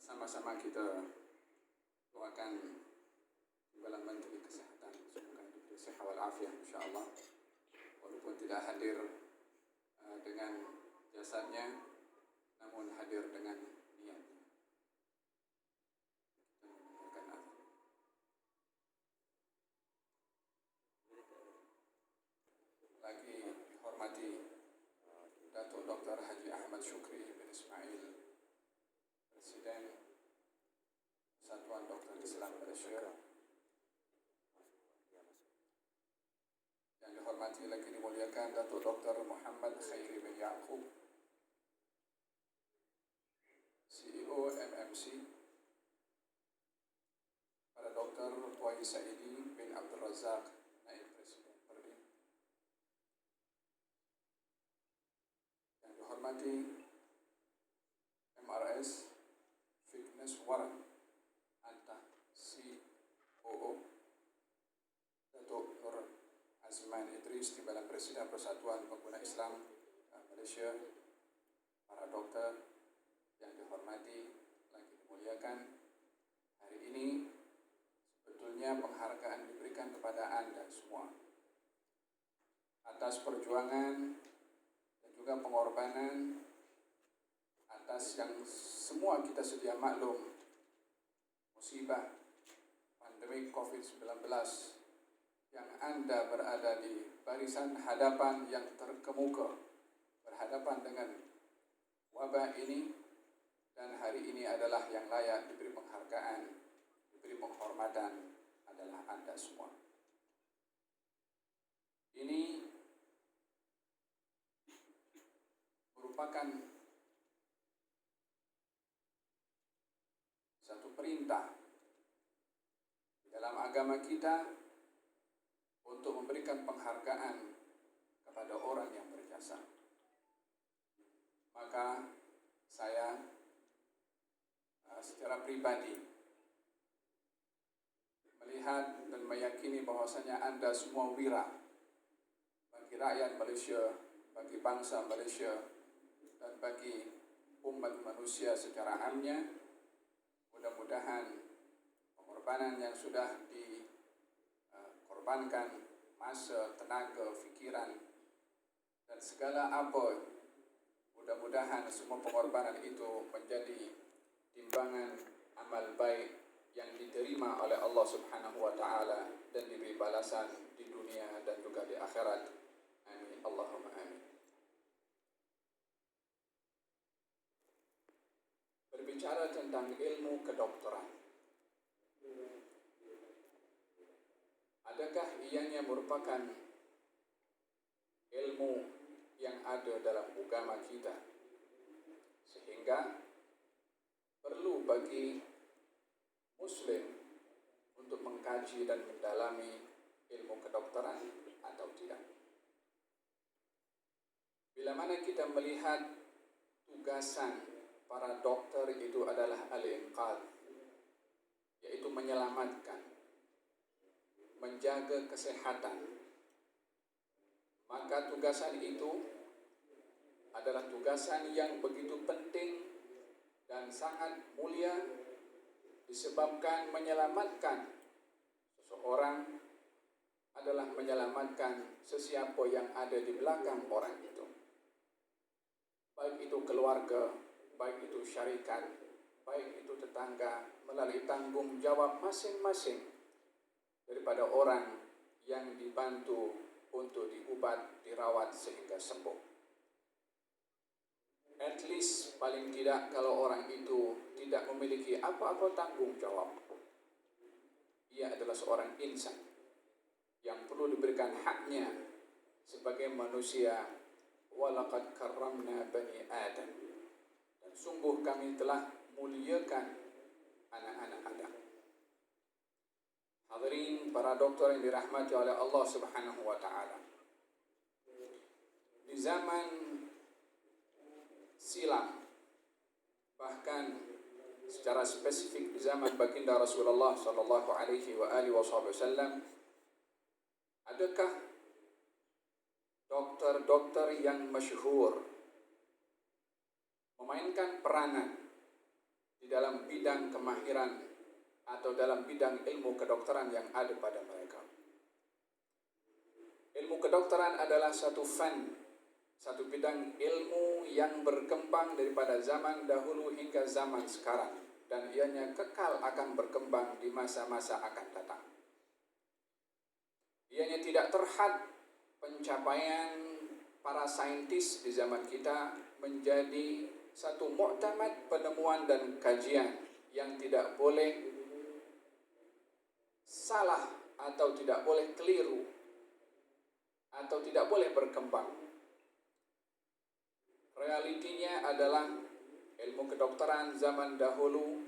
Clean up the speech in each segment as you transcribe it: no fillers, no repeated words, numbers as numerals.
Sama-sama kita doakan Timbalan Menteri Kesehatan semoga diberi sehat walafiat insyaAllah, walaupun tidak hadir dengan jasadnya, namun hadir dengan niatnya. Kita mendengarkan azan. Lagi dihormati Datuk Dr. Haji Ahmad Syukri bin Ismail, Presiden Persatuan Doktor Islam Malaysia. Yang dihormati lagi dimuliakan Datuk Dr. Muhammad Khairi bin Yaqub, CEO MMC. Para Dr. Puai Saidi bin Abdul Razak, Naib Presiden Perdin. Yang dihormati MRS Fitness Warren Anta COO, Datuk Nur Azman Idris, Timbalan Presiden Persatuan Pengguna Islam Malaysia. Para doktor yang dihormati lagi dimuliakan, hari ini sebetulnya penghargaan diberikan kepada Anda semua atas perjuangan dan juga pengorbanan, atas yang semua kita sedia maklum, musibah pandemi COVID-19 yang Anda berada di barisan hadapan yang terkemuka berhadapan dengan wabah ini, dan hari ini adalah yang layak diberi penghargaan, diberi penghormatan adalah Anda semua. Ini merupakan satu perintah dalam agama kita untuk memberikan penghargaan kepada orang yang berjasa. Maka saya secara pribadi melihat dan meyakini bahwasanya Anda semua wira bagi rakyat Malaysia, bagi bangsa Malaysia, dan bagi umat manusia secara amnya. Mudah-mudahan pengorbanan yang sudah dikorbankan, masa, tenaga, fikiran, dan segala apa, mudah-mudahan semua pengorbanan itu menjadi timbangan amal baik yang diterima oleh Allah Subhanahu wa Ta'ala dan diberi balasan di dunia dan juga di akhirat. Amin. Allahumma amin. Berbicara tentang ilmu kedokteran, adakah ianya merupakan ilmu yang ada dalam agama kita, sehingga perlu bagi Muslim untuk mengkaji dan mendalami ilmu kedokteran atau tidak? Bila mana kita melihat tugasan para dokter itu adalah al-inqadh, yaitu menyelamatkan, menjaga kesehatan, maka tugasan itu adalah tugasan yang begitu penting dan sangat mulia, disebabkan menyelamatkan seseorang adalah menyelamatkan sesiapa yang ada di belakang orang itu, baik itu keluarga, baik itu syarikat, baik itu tetangga, melalui tanggung jawab masing-masing daripada orang yang dibantu untuk diubat, dirawat sehingga sembuh. At least paling tidak kalau orang itu tidak memiliki apa-apa tanggung jawab, ia adalah seorang insan yang perlu diberikan haknya sebagai manusia. Walaqad karramna bani Adam, dan sungguh kami telah muliakan anak-anak Adam. Hadirin para doktor yang dirahmati oleh Allah Subhanahu wa Ta'ala, di zaman silam, bahkan secara spesifik di zaman baginda Rasulullah sallallahu alaihi wa alihi wasallam, adakah dokter-dokter yang masyhur memainkan peranan di dalam bidang kemahiran atau dalam bidang ilmu kedokteran yang ada pada mereka. Ilmu kedokteran adalah satu bidang ilmu yang berkembang daripada zaman dahulu hingga zaman sekarang, dan ianya kekal akan berkembang di masa-masa akan datang. Ianya tidak terhad. Pencapaian para saintis di zaman kita menjadi satu muktamad penemuan dan kajian yang tidak boleh salah atau tidak boleh keliru atau tidak boleh berkembang. Realitinya adalah ilmu kedokteran zaman dahulu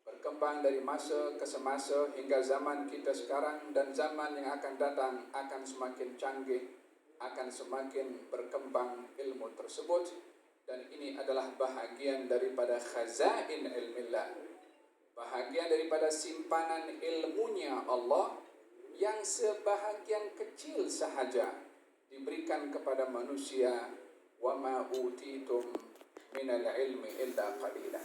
berkembang dari masa ke semasa hingga zaman kita sekarang, dan zaman yang akan datang akan semakin canggih, akan semakin berkembang ilmu tersebut, dan ini adalah bahagian daripada khazain ilmillah, bahagian daripada simpanan ilmunya Allah yang sebahagian kecil sahaja diberikan kepada manusia. Wa ma utitum minal ilmi illa qalila.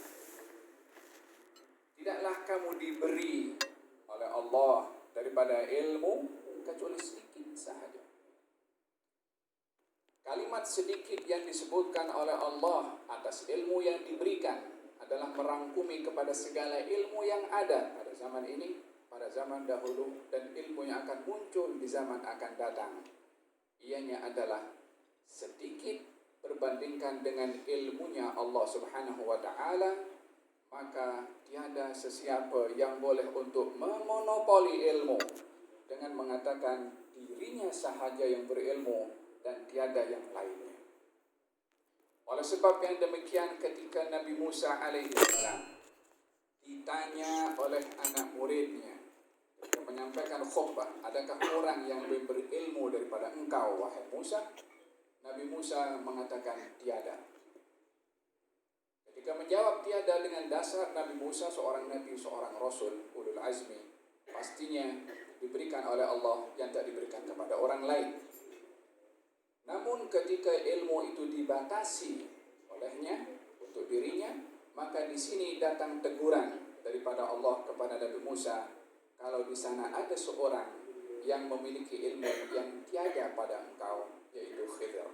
Tidaklah kamu diberi oleh Allah daripada ilmu kecuali sedikit sahaja. Kalimat sedikit yang disebutkan oleh Allah atas ilmu yang diberikan adalah merangkumi kepada segala ilmu yang ada pada zaman ini, pada zaman dahulu, dan ilmu yang akan muncul di zaman akan datang. Ianya adalah sedikit berbandingkan dengan ilmunya Allah Subhanahu wa ta'ala, maka tiada sesiapa yang boleh untuk memonopoli ilmu dengan mengatakan dirinya sahaja yang berilmu dan tiada yang lainnya. Oleh sebab yang demikian, ketika Nabi Musa alaihissalam ditanya oleh anak muridnya yang menyampaikan khutbah, adakah orang yang lebih berilmu daripada engkau, wahai Musa? Nabi Musa mengatakan tiada. Ketika menjawab tiada dengan dasar Nabi Musa seorang nabi, seorang rasul, ulul azmi, pastinya diberikan oleh Allah yang tak diberikan kepada orang lain. Namun ketika ilmu itu dibatasi olehnya untuk dirinya, maka di sini datang teguran daripada Allah kepada Nabi Musa, kalau di sana ada seorang yang memiliki ilmu yang tiada pada engkau, yaitu Khidir.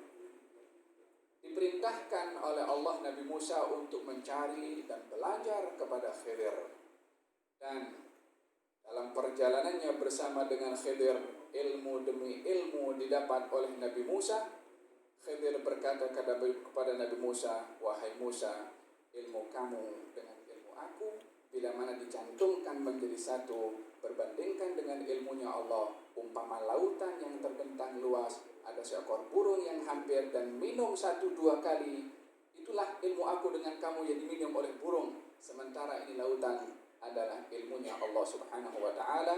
Diperintahkan oleh Allah Nabi Musa untuk mencari dan belajar kepada Khidir. Dan dalam perjalanannya bersama dengan Khidir, ilmu demi ilmu didapat oleh Nabi Musa. Khidir berkata kepada Nabi Musa, wahai Musa, ilmu kamu dengan ilmu aku bila mana dicantumkan menjadi satu, berbandingkan dengan ilmunya Allah, umpama lautan yang terbentang luas, ada seekor burung yang hampir dan minum 1-2 kali, itulah ilmu aku dengan kamu yang diminum oleh burung. Sementara ini lautan adalah ilmunya Allah Subhanahu wa ta'ala.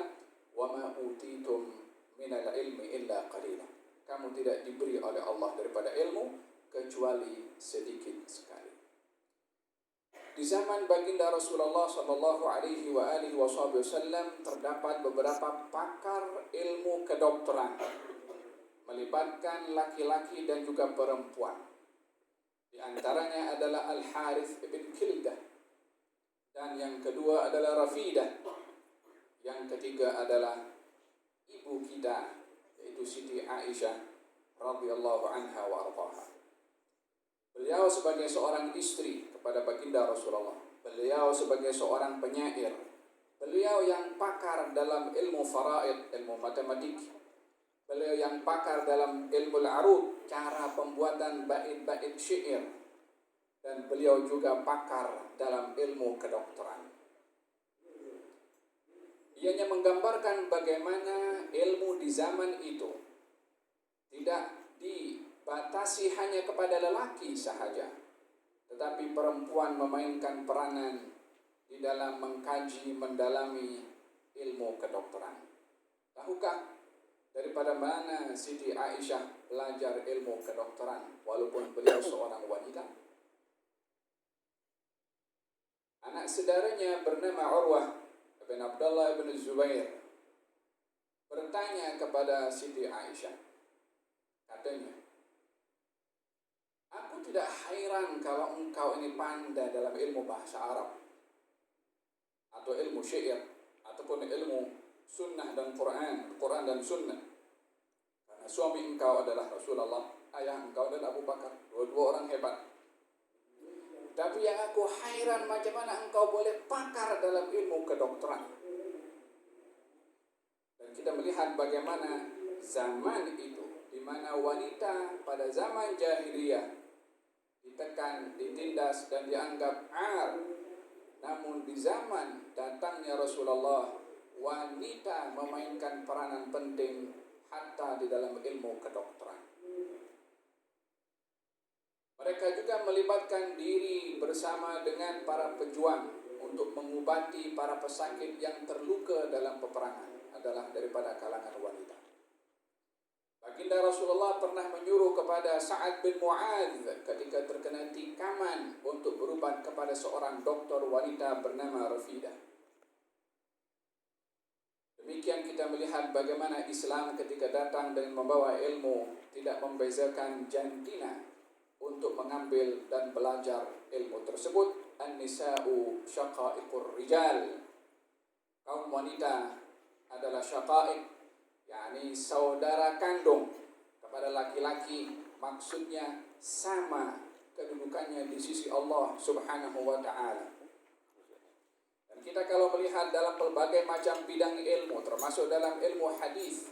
Wa ma utitum minal ilmi illa qalila. Kamu tidak diberi oleh Allah daripada ilmu kecuali sedikit sekali. Di zaman baginda Rasulullah sallallahu alaihi wasallam terdapat beberapa pakar ilmu kedokteran, melibatkan laki-laki dan juga perempuan. Di antaranya adalah Al-Harith ibn Kildah, dan yang kedua adalah Rafidah, yang ketiga adalah ibu kita, yaitu Siti Aisyah radhiyallahu anha wa ardhaha. Beliau sebagai seorang istri kepada baginda Rasulullah, beliau sebagai seorang penyair, beliau yang pakar dalam ilmu faraid, ilmu matematik, beliau yang pakar dalam ilmu al-arud, cara pembuatan bait-bait syair, dan beliau juga pakar dalam ilmu kedokteran. Ianya menggambarkan bagaimana ilmu di zaman itu tidak dibatasi hanya kepada lelaki sahaja, tetapi perempuan memainkan peranan di dalam mengkaji, mendalami ilmu kedokteran. Tahukah daripada mana Siti Aisyah belajar ilmu kedokteran walaupun beliau seorang wanita? Anak saudaranya bernama Urwah bin Abdullah bin Zubair bertanya kepada Siti Aisyah. Katanya, aku tidak hairan kalau engkau ini pandai dalam ilmu bahasa Arab. atau ilmu syair ataupun ilmu sunnah dan Quran dan sunnah. Karena suami engkau adalah Rasulullah, ayah engkau adalah Abu Bakar, dua-dua orang hebat. Tapi yang aku hairan, macam mana engkau boleh pakar dalam ilmu kedokteran? Dan kita melihat bagaimana zaman itu, di mana wanita pada zaman jahiliyah ditekan, ditindas dan dianggap ar. Namun di zaman datangnya Rasulullah, wanita memainkan peranan penting hatta di dalam ilmu kedokteran. Mereka juga melibatkan diri bersama dengan para pejuang untuk mengobati para pesakit yang terluka dalam peperangan, adalah daripada kalangan wanita. Baginda Rasulullah pernah menyuruh kepada Sa'ad bin Mu'adz ketika terkena tikaman untuk berubat kepada seorang doktor wanita bernama Rafidah. Demikian kita melihat bagaimana Islam ketika datang dan membawa ilmu tidak membezakan jantina untuk mengambil dan belajar ilmu tersebut. An-nisa'u syaqa'iqur rijal. Kaum wanita adalah syaqa'iq, yakni saudara kandung kepada laki-laki, maksudnya sama kedudukannya di sisi Allah Subhanahu wa ta'ala. Dan kita kalau melihat dalam berbagai macam bidang ilmu, termasuk dalam ilmu hadis,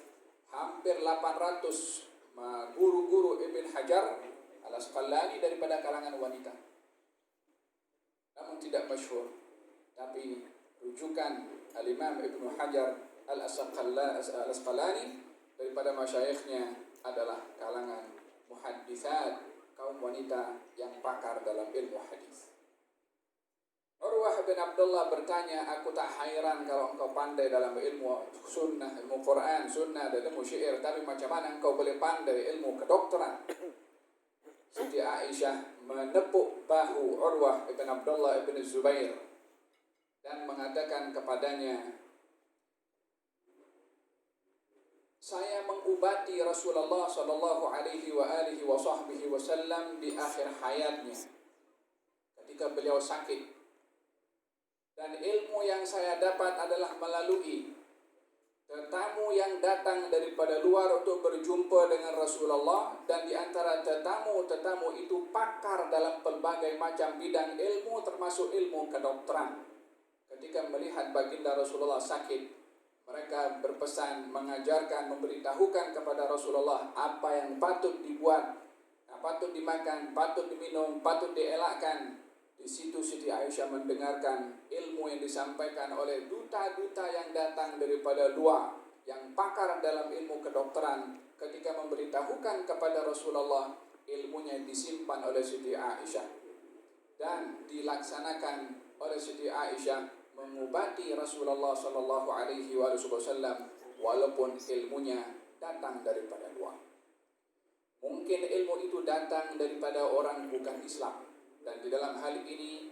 hampir 800 guru-guru Ibn Hajar Al-Asqalani daripada kalangan wanita. Namun tidak masyhur, tapi rujukan Al-Imam Ibn Hajar Al-Asqalani daripada masyayikhnya adalah kalangan muhadditsat, kaum wanita yang pakar dalam ilmu hadis. Urwah bin Abdullah bertanya, aku tak hairan kalau engkau pandai dalam ilmu sunnah, ilmu Quran, sunnah dan ilmu syair, tapi macam mana engkau boleh pandai ilmu kedokteran? Siti Aisyah menepuk bahu Urwah bin Abdullah bin Zubair dan mengatakan kepadanya, saya mengobati Rasulullah sallallahu alaihi wasallam di akhir hayatnya ketika beliau sakit, dan ilmu yang saya dapat adalah melalui tetamu yang datang daripada luar untuk berjumpa dengan Rasulullah, dan di antara tetamu itu pakar dalam pelbagai macam bidang ilmu termasuk ilmu kedokteran. Ketika melihat baginda Rasulullah sakit, mereka berpesan, mengajarkan, memberitahukan kepada Rasulullah apa yang patut dibuat, patut dimakan, patut diminum, patut dielakkan. Di situ Siti Aisyah mendengarkan ilmu yang disampaikan oleh duta-duta yang datang daripada luar, yang pakar dalam ilmu kedokteran. Ketika memberitahukan kepada Rasulullah, ilmunya disimpan oleh Siti Aisyah dan dilaksanakan oleh Siti Aisyah, mengobati Rasulullah sallallahu alaihi wasallam walaupun ilmunya datang daripada luar. Mungkin ilmu itu datang daripada orang bukan Islam, dan di dalam hal ini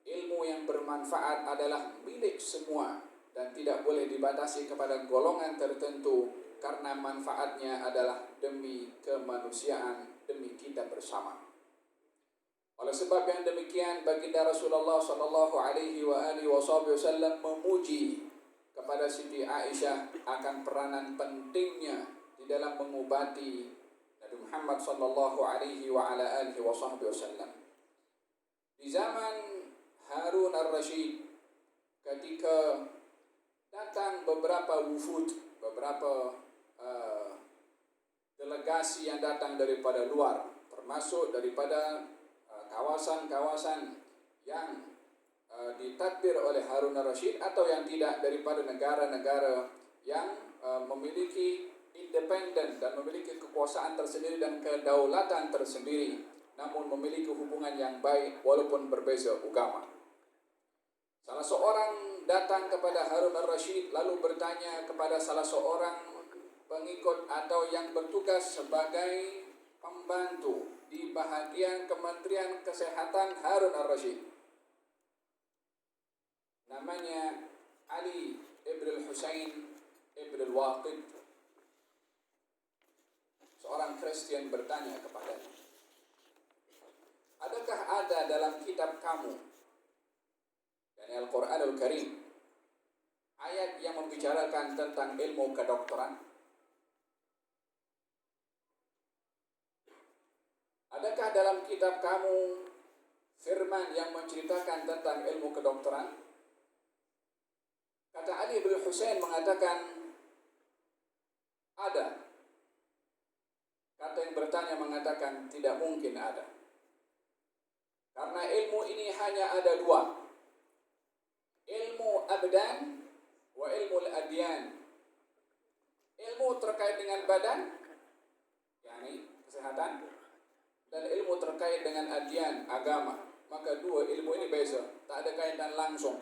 ilmu yang bermanfaat adalah milik semua dan tidak boleh dibatasi kepada golongan tertentu, karena manfaatnya adalah demi kemanusiaan, demi kita bersama. Oleh sebab yang demikian, baginda Rasulullah sallallahu alaihi wasallam memuji kepada Siti Aisyah akan peranan pentingnya di dalam mengobati Nabi Muhammad sallallahu alaihi wasallam. Di zaman Harun ar-Rasyid, ketika datang beberapa wufud, beberapa delegasi yang datang daripada luar, termasuk daripada kawasan-kawasan yang ditadbir oleh Harun ar-Rasyid, atau yang tidak, daripada negara-negara yang memiliki independen dan memiliki kekuasaan tersendiri dan kedaulatan tersendiri, namun memiliki hubungan yang baik walaupun berbeza agama. Salah seorang datang kepada Harun ar-Rasyid lalu bertanya kepada salah seorang pengikut atau yang bertugas sebagai pembantu di bahagian Kementerian Kesehatan Harun ar-Rasyid. Namanya Ali ibn al-Husain ibn al-Waqid. Seorang Kristen bertanya kepadanya, adakah ada dalam kitab kamu, yakni Al-Quranul Karim, ayat yang membicarakan tentang ilmu kedokteran? Adakah dalam kitab kamu firman yang menceritakan tentang ilmu kedokteran? Kata Ali bin Husain mengatakan ada. Kata yang bertanya mengatakan tidak mungkin ada. Karena ilmu ini hanya ada dua. Ilmu abdan wa ilmu al-adyan. Ilmu terkait dengan badan, yakni kesehatan, dan ilmu terkait dengan adyan, agama. Maka dua ilmu ini beza, tak ada kaitan langsung.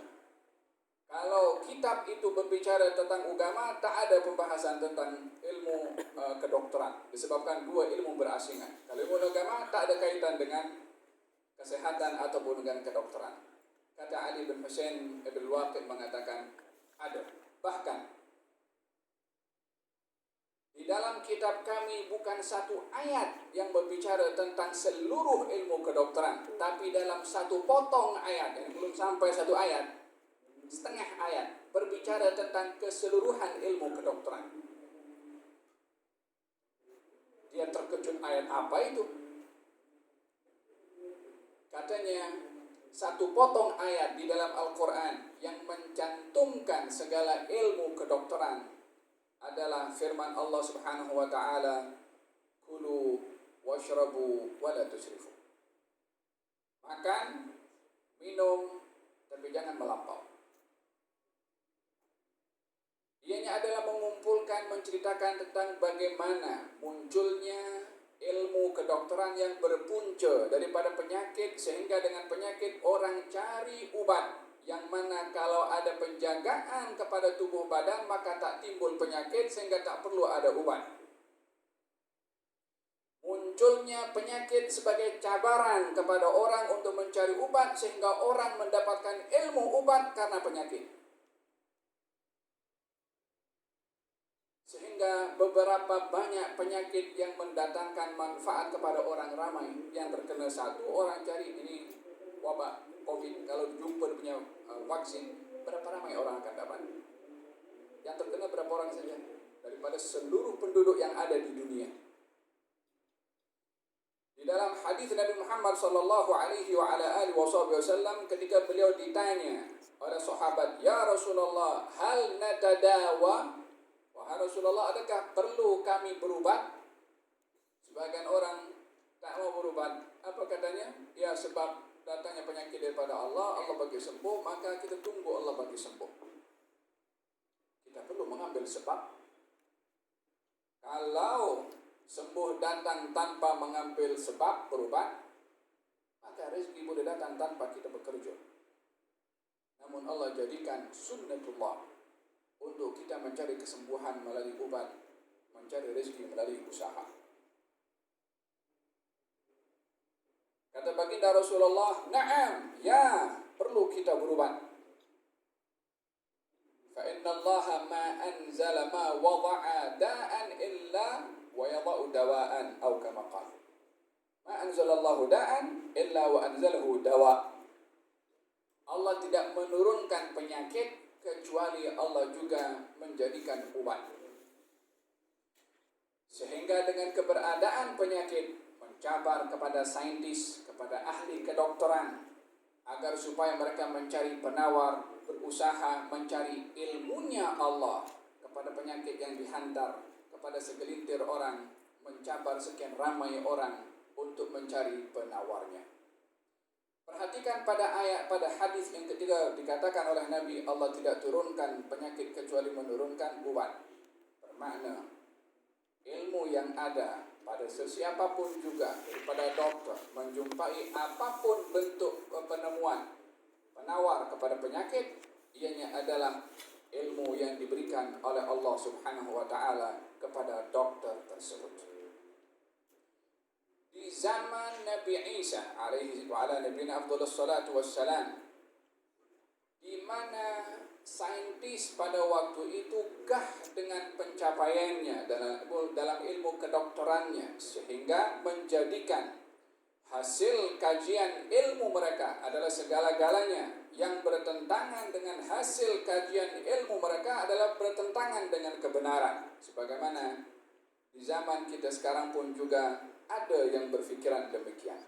Kalau kitab itu berbicara tentang agama, tak ada pembahasan tentang ilmu kedokteran, disebabkan dua ilmu berasingan. Kalau ilmu agama tak ada kaitan dengan kesehatan ataupun dengan kedokteran. Kata Ali bin Husain Ibn Waqid mengatakan ada. Bahkan di dalam kitab kami bukan satu ayat yang berbicara tentang seluruh ilmu kedokteran, tapi dalam satu potong ayat, yang belum sampai satu ayat, setengah ayat, berbicara tentang keseluruhan ilmu kedokteran. Dia terkejut, ayat apa itu? Katanya, satu potong ayat di dalam Al-Quran yang mencantumkan segala ilmu kedokteran adalah firman Allah Subhanahu wa ta'ala, kulu washrabu wa la tusrifu. Makan, minum, tapi jangan melampau. Ianya adalah mengumpulkan, menceritakan tentang bagaimana munculnya ilmu kedokteran yang berpunca daripada penyakit, sehingga dengan penyakit orang cari ubat, yang mana kalau ada penjagaan kepada tubuh badan maka tak timbul penyakit sehingga tak perlu ada ubat. Munculnya penyakit sebagai cabaran kepada orang untuk mencari ubat, sehingga orang mendapatkan ilmu ubat karena penyakit. Sehingga beberapa banyak penyakit yang mendatangkan manfaat kepada orang ramai. Yang terkena satu, orang cari ini wabah COVID. Kalau jumpa punya vaksin, berapa ramai orang akan dapat? Yang terkena berapa orang saja? Daripada seluruh penduduk yang ada di dunia. Di dalam hadis Nabi Muhammad sallallahu alaihi wasallam, ketika beliau ditanya oleh sahabat, "Ya Rasulullah, hal natadawa?" Wahai Rasulullah, adakah perlu kami berubat? Sebagian orang tak mau berubat. Apa katanya? Ya, sebab datangnya penyakit daripada Allah, Allah bagi sembuh, maka kita tunggu Allah bagi sembuh. Kita perlu mengambil sebab. Kalau sembuh datang tanpa mengambil sebab berubat, maka rezeki boleh datang tanpa kita bekerja. Namun Allah jadikan sunnatullah untuk kita mencari kesembuhan melalui obat, mencari rezeki melalui usaha. Kata baginda Rasulullah, "Na'am, ya, perlu kita berubat. Fa inna Allah ma anzala ma wada'a da'an illa wa yada'u dawa'an, atau kama qala. Ma anzalallahu da'an illa wa anzalahu dawa'." Allah tidak menurunkan penyakit kecuali Allah juga menjadikan obat. Sehingga dengan keberadaan penyakit mencabar kepada saintis, kepada ahli kedokteran, agar supaya mereka mencari penawar, berusaha mencari ilmunya Allah kepada penyakit yang dihantar kepada segelintir orang, mencabar sekian ramai orang untuk mencari penawarnya. Perhatikan pada ayat, pada hadis yang ketiga dikatakan oleh Nabi, Allah tidak turunkan penyakit kecuali menurunkan obat. Bermakna ilmu yang ada pada sesiapapun juga, daripada dokter, menjumpai apapun bentuk penemuan penawar kepada penyakit, ianya adalah ilmu yang diberikan oleh Allah Subhanahu wa ta'ala kepada dokter tersebut. Di zaman Nabi Isa alaihi wa ala nabiyina afdhalus salatu wassalam, di mana saintis pada waktu itu gah dengan pencapaiannya dalam ilmu kedokterannya, sehingga menjadikan hasil kajian ilmu mereka adalah segala-galanya yang bertentangan dengan hasil kajian ilmu mereka adalah bertentangan dengan kebenaran. Sebagaimana di zaman kita sekarang pun juga ada yang berpikiran demikian.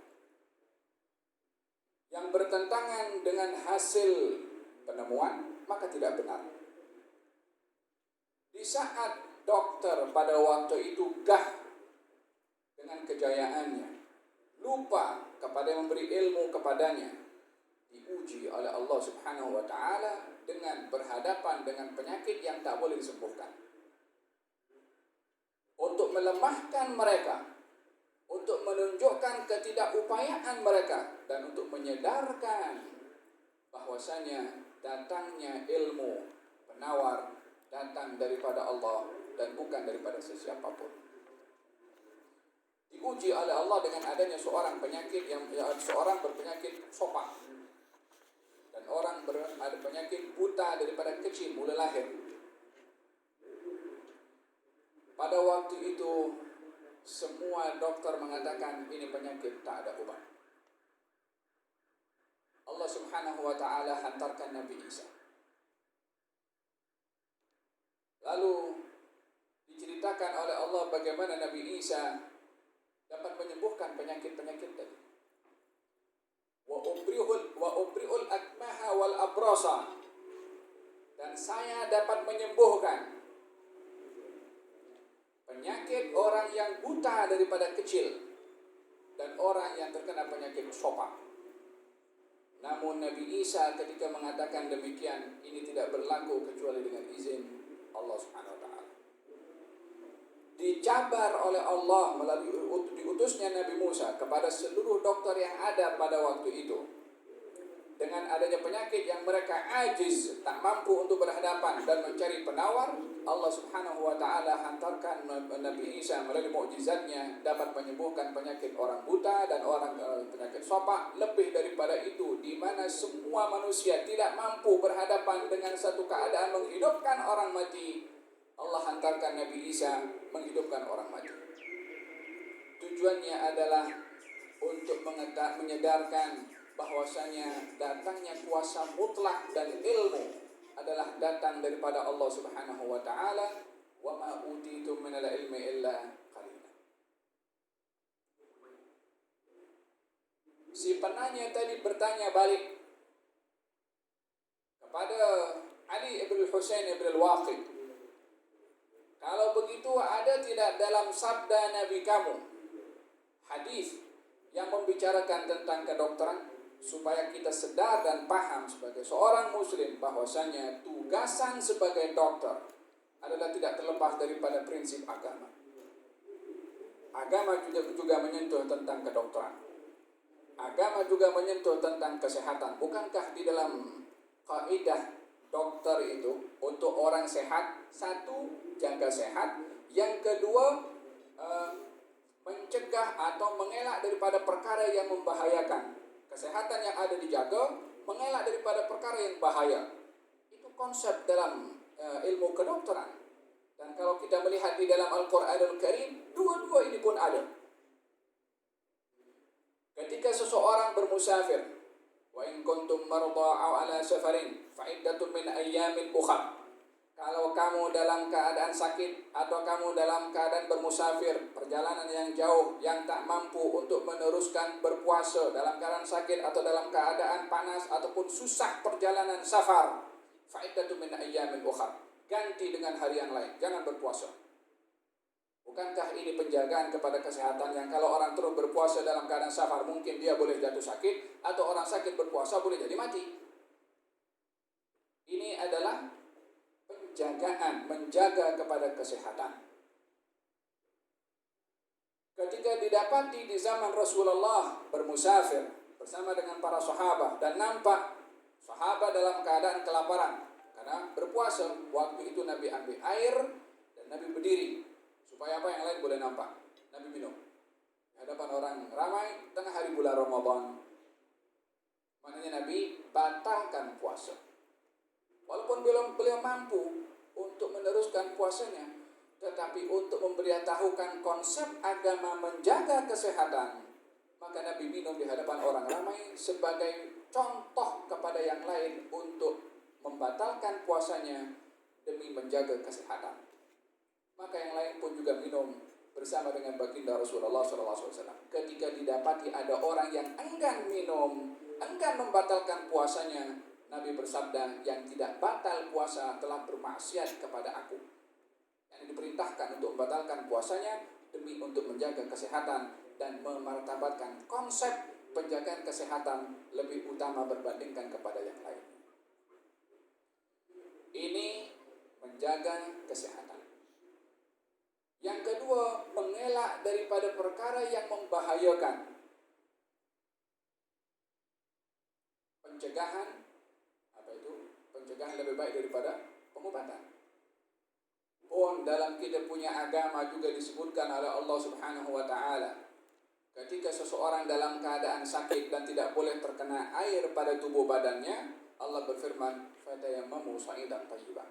Yang bertentangan dengan hasil penemuan maka tidak benar. Di saat dokter pada waktu itu gah dengan kejayaannya, lupa kepada yang memberi ilmu kepadanya, diuji oleh Allah Subhanahu wa taala dengan berhadapan dengan penyakit yang tak boleh disembuhkan. Untuk melemahkan mereka, untuk menunjukkan ketidakupayaan mereka, dan untuk menyedarkan bahwasanya datangnya ilmu penawar datang daripada Allah dan bukan daripada sesiapapun. Diuji oleh Allah dengan adanya seorang berpenyakit sopak dan orang ada penyakit buta daripada kecil mulai lahir. Pada waktu itu semua dokter mengatakan ini penyakit tak ada obat. Allah Subhanahu wa taala hantarkan Nabi Isa. Lalu diceritakan oleh Allah bagaimana Nabi Isa dapat menyembuhkan penyakit-penyakit tadi. Wa ubri'ul akmaha wal abrasa, dan saya dapat menyembuhkan penyakit orang yang buta daripada kecil dan orang yang terkena penyakit sopak. Namun Nabi Isa ketika mengatakan demikian, ini tidak berlaku kecuali dengan izin Allah Subhanahu wa taala. Dicabar oleh Allah melalui diutusnya Nabi Musa kepada seluruh dokter yang ada pada waktu itu. Dengan adanya penyakit yang mereka ajiz, tak mampu untuk berhadapan dan mencari penawar, Allah Subhanahu wa taala hantarkan Nabi Isa melalui mukjizatnya dapat menyembuhkan penyakit orang buta dan orang penyakit sopak. Lebih daripada itu, di mana semua manusia tidak mampu berhadapan dengan satu keadaan menghidupkan orang mati, Allah hantarkan Nabi Isa menghidupkan orang mati. Tujuannya adalah untuk menyedarkan bahwasanya datangnya kuasa mutlak dan ilmu adalah datang daripada Allah Subhanahu wa taala. Wa ma utitum minal ilmi illa qalila. Si penanya tadi bertanya balik kepada Ali ibn Husain ibn al-Waqid, kalau begitu ada tidak dalam sabda Nabi kamu hadis yang membicarakan tentang kedokteran, supaya kita sedar dan paham sebagai seorang muslim bahwasanya tugasan sebagai dokter adalah tidak terlepas daripada prinsip agama. Agama juga menyentuh tentang kedokteran. Agama juga menyentuh tentang kesehatan. Bukankah di dalam kaidah dokter itu untuk orang sehat, satu, jaga sehat, yang kedua mencegah atau mengelak daripada perkara yang membahayakan. Kesehatan yang ada dijaga, mengelak daripada perkara yang bahaya. Itu konsep dalam ilmu kedokteran. Dan kalau kita melihat di dalam Al-Quranul Karim, dua-dua ini pun ada. Ketika seseorang bermusafir, wa in kuntum marda aw ala safarin fa iddatun min ayyamin ukhra. Kalau kamu dalam keadaan sakit atau kamu dalam keadaan bermusafir, perjalanan yang jauh yang tak mampu untuk meneruskan berpuasa dalam keadaan sakit atau dalam keadaan panas ataupun susah perjalanan safar, fa'iddatun min ayyamin ukhra. Ganti dengan hari yang lain, jangan berpuasa. Bukankah ini penjagaan kepada kesehatan yang kalau orang terus berpuasa dalam keadaan safar mungkin dia boleh jatuh sakit, atau orang sakit berpuasa boleh jadi mati. Ini adalah penjagaan, menjaga kepada kesehatan. Ketika didapati di zaman Rasulullah bermusafir bersama dengan para sahabat dan nampak sahabat dalam keadaan kelaparan karena berpuasa, waktu itu Nabi ambil air dan Nabi berdiri supaya apa yang lain boleh nampak. Nabi minum di hadapan orang ramai tengah hari bulan Ramadan. Maknanya Nabi batalkan puasa. Walaupun beliau mampu untuk meneruskan puasanya, tetapi untuk memberitahukan konsep agama menjaga kesehatan, maka Nabi minum di hadapan orang ramai sebagai contoh kepada yang lain untuk membatalkan puasanya demi menjaga kesehatan. Maka yang lain pun juga minum bersama dengan baginda Rasulullah SAW. Ketika didapati ada orang yang enggan minum, enggan membatalkan puasanya, Nabi bersabda, yang tidak batal puasa telah bermaksiat kepada aku. Yang diperintahkan untuk membatalkan puasanya demi untuk menjaga kesehatan dan memartabatkan konsep penjagaan kesehatan lebih utama berbandingkan kepada yang lain. Ini menjaga kesehatan. Yang kedua, mengelak daripada perkara yang membahayakan. Pencegahan, apa itu? Pencegahan lebih baik daripada pengobatan. Pun dalam kita punya agama juga disebutkan oleh Allah Subhanahu wa taala, ketika seseorang dalam keadaan sakit dan tidak boleh terkena air pada tubuh badannya, Allah berfirman, "Fatayammamu sha'idan thayyiban."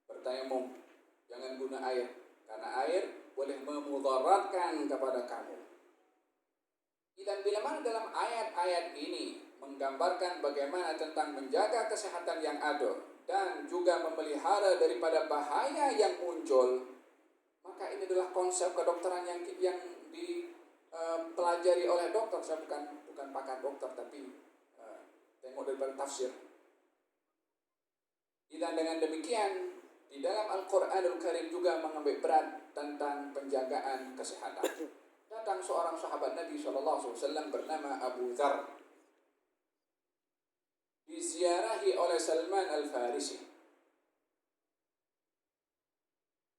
Bertayamum, jangan guna air, karena air boleh memudaratkan kepada kamu. Dan bila mana dalam ayat-ayat ini menggambarkan bagaimana tentang menjaga kesehatan yang ada dan juga memelihara daripada bahaya yang muncul, maka ini adalah konsep kedokteran yang dipelajari oleh dokter. Saya bukan pakar dokter, tapi tengok daripada tafsir. Dan dengan demikian, di dalam Al-Quranul Karim juga mengambil berat tentang penjagaan kesehatan. Datang seorang sahabat Nabi SAW bernama Abu Dzar, diziarahi oleh Salman Al-Farisi.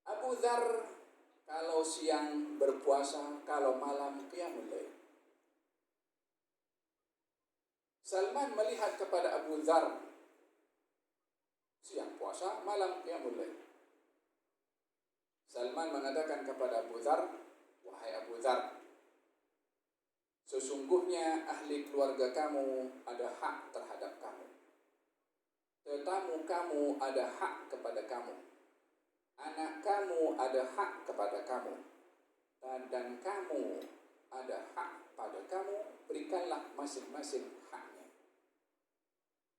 Abu Dzar kalau siang berpuasa, kalau malam qiyamul lail. Salman melihat kepada Abu Dzar, siang puasa, malam qiyamul lail. Salman mengatakan kepada Abu Dzar, "Wahai Abu Dzar, sesungguhnya ahli keluarga kamu ada hak terhadap kamu. Tetamu kamu ada hak kepada kamu. Anak kamu ada hak kepada kamu. Dan kamu ada hak pada kamu. Berikanlah masing-masing haknya."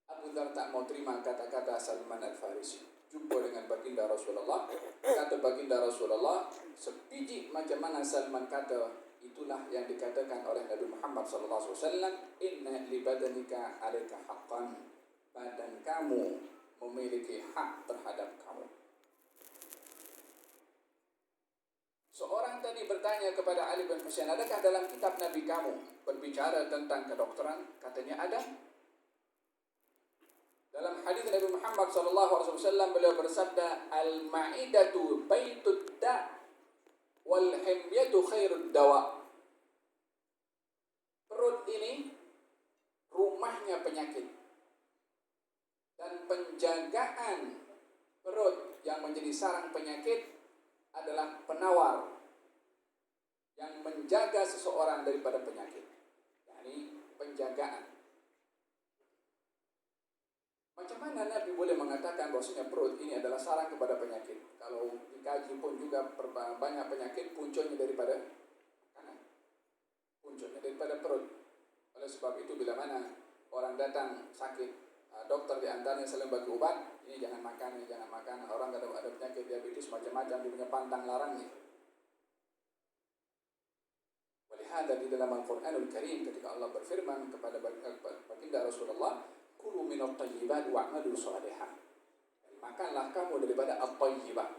Abu Dzar tak mau terima kata-kata Salman Al-Farisi. Jumpa dengan baginda Rasulullah. Kata baginda Rasulullah, sepiji macam mana Salman kata, itulah yang dikatakan oleh Nabi Muhammad SAW. Inna li badanika alaika haqqan. Badan kamu memiliki hak terhadap kamu. Seorang tadi bertanya kepada Ali bin Husain, adakah dalam kitab Nabi kamu berbicara tentang kedokteran? Katanya ada. Dalam hadis Nabi Muhammad SAW beliau bersabda, "Al-ma'idatu baitud da' wal himyatu khairud dawa." Perut ini rumahnya penyakit, dan penjagaan perut yang menjadi sarang penyakit adalah penawar yang menjaga seseorang daripada penyakit. Yani penjagaan. Macam mana Nabi boleh mengatakan bahwasanya perut ini adalah sarang kepada penyakit? Kalau dikaji pun juga banyak penyakit puncanya daripada makanan. Puncanya daripada perut. Oleh sebab itu bila mana orang datang sakit, dokter di antaranya selalu bagi obat, ini jangan makan, ini jangan makan. Orang ada penyakit diabetes macam-macam, dia punya pantang larangnya. Walihada di dalam Al-Quranul Karim ketika Allah berfirman kepada baginda Rasulullah, "Kulu minat thayyibat wa'malu salihah." Makanlah kamu daripada at-thayyibat.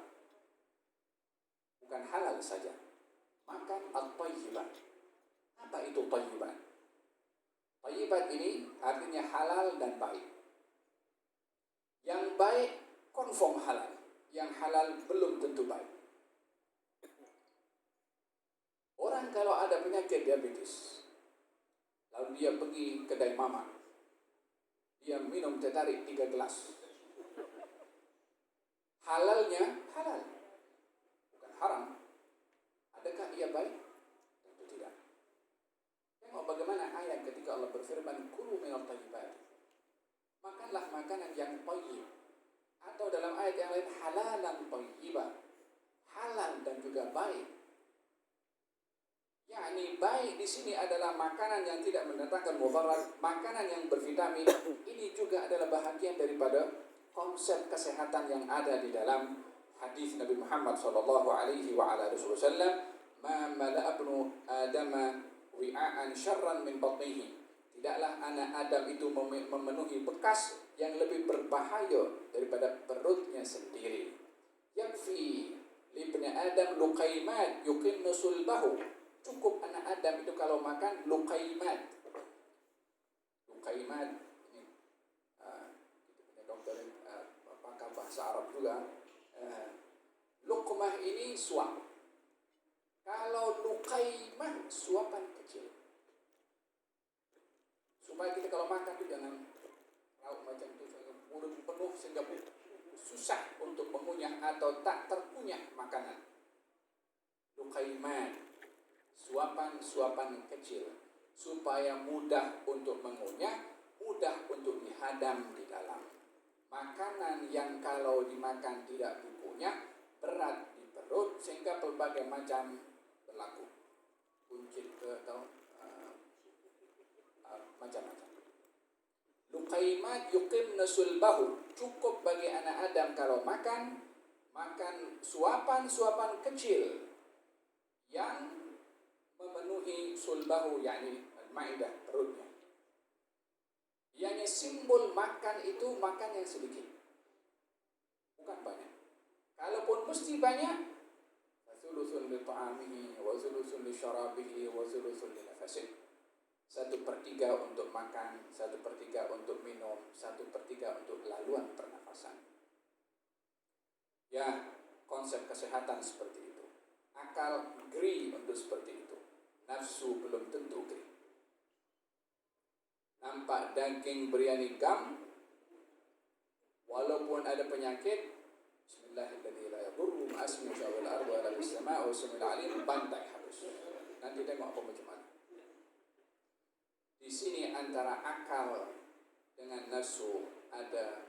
Bukan halal saja. Makan at-thayyibat. Apa itu thayyibat? Thayyibat ini artinya halal dan baik. Yang baik confirm halal. Yang halal belum tentu baik. Orang kalau ada penyakit diabetes, lalu dia pergi kedai mamak, dia minum teh tarik 3 gelas. Halalnya halal, bukan haram. Adakah ia baik? Tentu tidak. Tengok bagaimana ayat ketika Allah berfirman, "Kulu minat thayyibat." Makanlah makanan yang thayyib. Atau dalam ayat yang lain, halalan thayyibah. Halal dan juga baik. yakni baik di sini adalah makanan yang tidak mendatangkan mudarat, makanan yang bervitamin. Ini juga adalah bahagian daripada konsep kesehatan yang ada di dalam hadis Nabi Muhammad sallallahu alaihi wa ala alihi wasallam, "Ma mala'a ibnu Adama wi'an syarran min batnihi." Tidaklah anak Adam itu memenuhi bekas yang lebih berbahaya daripada perutnya sendiri. Yakfi libni Adam luqaimat yuqinnu sulbahu. Cukup anak Adam itu kalau makan luqaimat. Luqaimat ini kita punya dokter pakar bahasa Arab juga. Luqmah ini suap. Kalau luqaimah suapan kecil. Supaya kita kalau makan itu jangan lauk macam itu mulut penuh sehingga susah untuk mengunyah atau tak terkunyah makanan. Luqaimat, suapan-suapan kecil supaya mudah untuk mengunyah, mudah untuk dihadam di dalam. Makanan yang kalau dimakan tidak dikunyah berat di perut sehingga berbagai macam berlaku. Kuncit atau macam-macam. Luqaimat yuqimna sulbahu. Cukup bagi anak Adam kalau makan suapan-suapan kecil yang memenuhi sulbahu, yakni al-maidah, perutnya. Yang simbol makan itu makan yang sedikit, bukan banyak. Kalaupun mesti banyak, thuluthun li ta'amihi wa thuluthun li syarabihi wa thuluthun li nafasihi. 1/3 untuk makan, 1/3 untuk minum, 1/3 untuk laluan pernafasan. Ya, konsep kesehatan seperti itu. Akal agree untuk seperti itu. Nafsu belum tentu agree. Nampak daging biryani gam, walaupun ada penyakit, bismillahirrahmanirrahim, la yadurru ma'asmi syawal ardu ala bisama' wa samil alim, bantai habis. Nanti tengok apa macam mana. Di sini antara akal dengan nafsu ada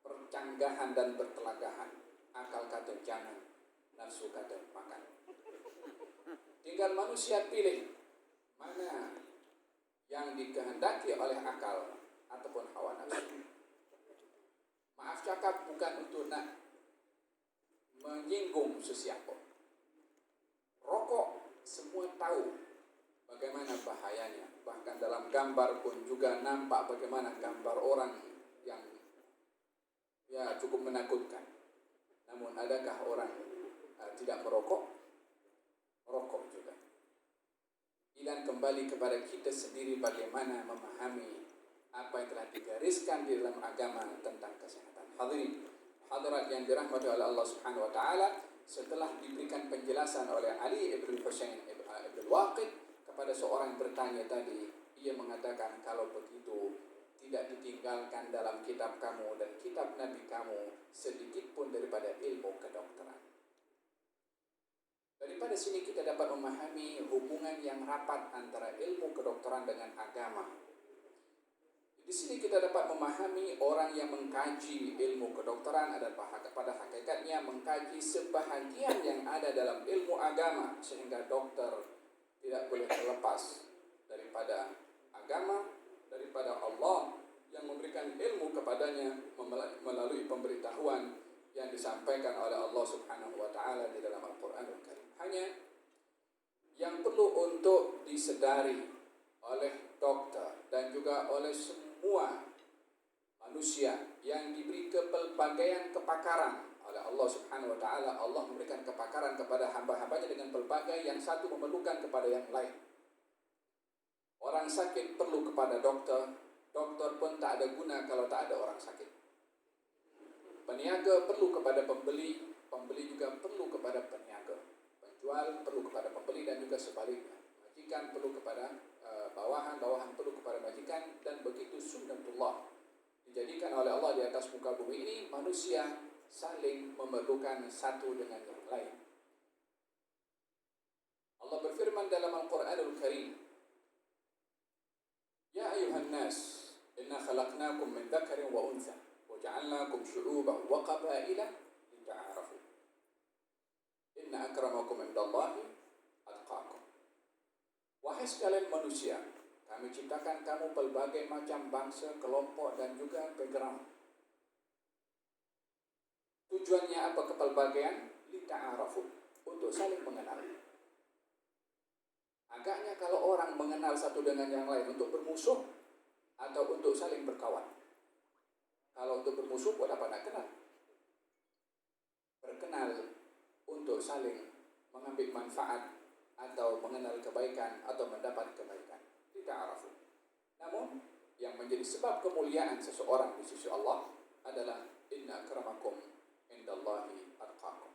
percanggahan dan bertelagahan. Akal kata jangan, nafsu kata makan. Tinggal manusia pilih mana yang dikehendaki oleh akal ataupun hawa nafsu. Maaf cakap bukan untuk nak menyinggung sesiapa. Rokok semua tahu bagaimana bahayanya. Bahkan dalam gambar pun juga nampak bagaimana gambar orang yang cukup menakutkan. Namun adakah orang tidak merokok? Merokok juga. Dan kembali kepada kita sendiri bagaimana memahami apa yang telah digariskan di dalam agama tentang kesehatan. Hadirin, hadirat yang dirahmati oleh Allah Subhanahu wa taala, setelah diberikan penjelasan oleh Ali ibn Husain ibn Waqid kepada seorang yang bertanya tadi, ia mengatakan kalau begitu tidak ditinggalkan dalam kitab kamu dan kitab Nabi kamu sedikit pun daripada ilmu kedokteran. Daripada sini kita dapat memahami hubungan yang rapat antara ilmu kedokteran dengan agama. Di sini kita dapat memahami orang yang mengkaji ilmu kedokteran adalah pada hakikatnya mengkaji sebahagian yang ada dalam ilmu agama, sehingga dokter tidak boleh terlepas daripada agama, daripada Allah yang memberikan ilmu kepadanya melalui pemberitahuan yang disampaikan oleh Allah Subhanahu wa taala di dalam Al-Qur'anul Karim. Hanya yang perlu untuk disedari oleh dokter dan juga oleh semua manusia yang diberi kepelbagaian kepakaran oleh Allah Subhanahu wa taala. Allah memberikan kepakaran kepada hamba-hambanya dengan pelbagai, yang satu memerlukan kepada yang lain. Orang sakit perlu kepada dokter, dokter pun tak ada guna kalau tak ada orang sakit. Peniaga perlu kepada pembeli, pembeli juga perlu kepada peniaga. Penjual perlu kepada pembeli dan juga sebaliknya. Majikan perlu kepada bawahan, bawahan perlu kepada majikan, dan begitu sunnatullah. Dijadikan oleh Allah di atas muka bumi ini, manusia saling memerlukan satu dengan yang lain. Allah berfirman dalam Al-Qur'anul Karim, Ya ayuhan nas, inna khalaqnakum min dzakarin wa untha, wa ja'alnakum syu'uban wa qabaila lita'arafu. Inna akramakum indallahi atqakum. Wahai sekalian manusia, kami ciptakan kamu pelbagai macam bangsa, kelompok, dan juga background. Tujuannya apa kepelbagaian? Lita'arafu, untuk saling mengenal. Agaknya kalau orang mengenal satu dengan yang lain untuk bermusuh atau untuk saling berkawan. Kalau untuk bermusuh, buat apa nak kenal? Berkenal untuk saling mengambil manfaat atau mengenal kebaikan atau mendapat kebaikan. Lita'arafu. Namun yang menjadi sebab kemuliaan seseorang di sisi Allah adalah inna akramakum indallahi atqakum.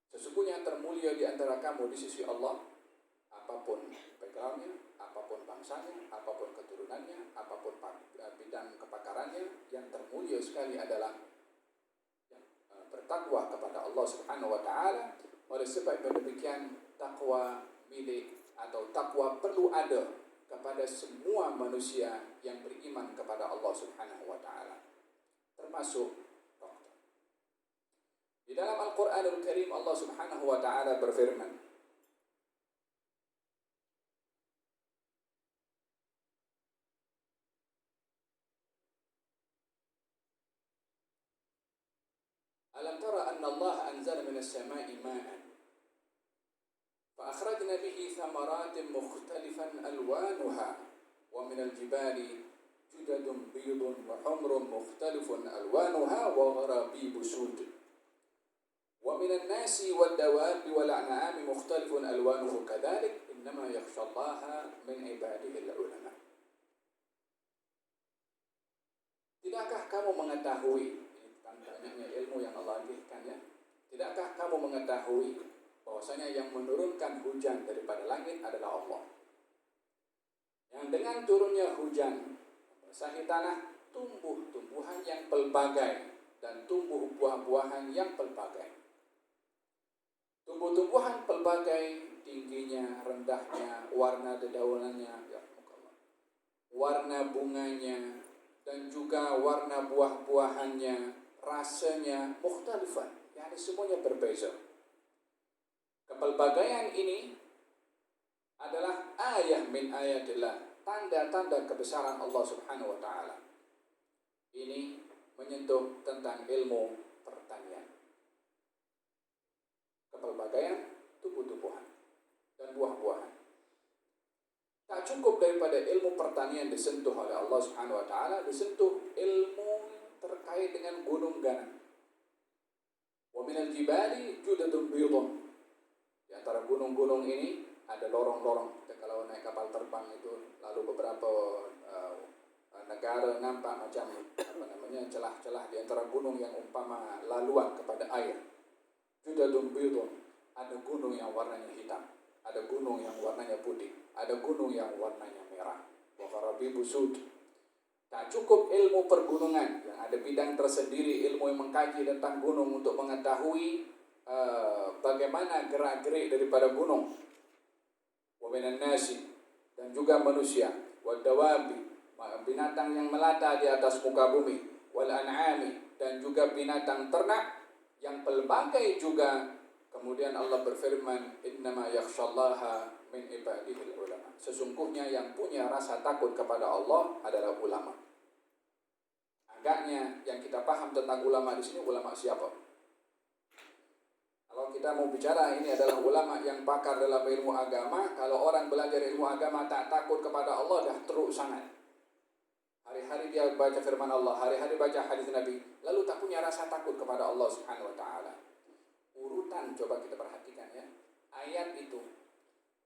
Sesungguhnya termulia di antara kamu di sisi Allah, apapun backgroundnya, apapun bangsanya, apapun keturunannya, apapun bidang kepakarannya, yang termulia sekali adalah yang bertakwa kepada Allah Subhanahu wa taala. Oleh sebab demikian, takwa milik atau takwa perlu ada kepada semua manusia yang beriman kepada Allah Subhanahu wa taala, termasuk dokter. Di dalam Al-Qur'anul Karim Allah Subhanahu wa taala berfirman, Alam tara anna Allah anzala minas sama'i ma'an فأخرجنا به ثمرات مختلفا ألوانها ومن الجبال جدد بيض وحمر مختلف ألوانها وغرابيب سود ومن الناس والدواب والأنعام مختلف ألوانه كذلك إنما يخشى الله من عباده العلماء. Tidakkah kamu mengetahui, ini tandanya ilmu yang Allah berikan ya, tidakkah kamu mengetahui bahwasanya yang menurunkan hujan daripada langit adalah Allah. Yang dengan turunnya hujan membasahi tanah, tumbuh-tumbuhan yang pelbagai dan tumbuh buah-buahan yang pelbagai. Tumbuh-tumbuhan pelbagai, tingginya, rendahnya, warna dedaunannya, warna bunganya, dan juga warna buah-buahannya, rasanya mukhtalifan, yakni semuanya berbeza. Kepelbagaian ini adalah ayat min ayatillah, tanda-tanda kebesaran Allah Subhanahu wa taala. Ini menyentuh tentang ilmu pertanian. Kepelbagaian tumbuh-tumbuhan dan buah-buahan. Tak cukup daripada ilmu pertanian disentuh oleh Allah Subhanahu wa taala, disentuh ilmu terkait dengan gunung ganang. Wa minal jibali judadun biyudun. Di antara gunung-gunung ini ada lorong-lorong. Kita kalau naik kapal terbang itu, lalu beberapa negara nampak macam celah-celah di antara gunung yang umpama laluan kepada air. Judadun biyudun. Ada gunung yang warnanya hitam, ada gunung yang warnanya putih, ada gunung yang warnanya merah. Wa gharabibu sud. Tak cukup ilmu pergunungan, yang ada bidang tersendiri ilmu yang mengkaji tentang gunung untuk mengetahui bagaimana gerak-gerik daripada gunung. Wa minan nasi, dan juga manusia, wad dawabi, binatang yang melata di atas muka bumi, wal an'ami, dan juga binatang ternak yang pelbagai juga. Kemudian Allah berfirman, innama yakhshallaha min ibadihil ulama. Sesungguhnya yang punya rasa takut kepada Allah adalah ulama. Agaknya yang kita paham tentang ulama di sini, ulama siapa? Kalau kita mau bicara ini adalah ulama yang pakar dalam ilmu agama. Kalau orang belajar ilmu agama tak takut kepada Allah, dah teruk sangat. Hari-hari dia baca firman Allah, hari-hari baca hadis Nabi, lalu tak punya rasa takut kepada Allah Subhanahu wa taala. Urutan coba kita perhatikan ya. Ayat itu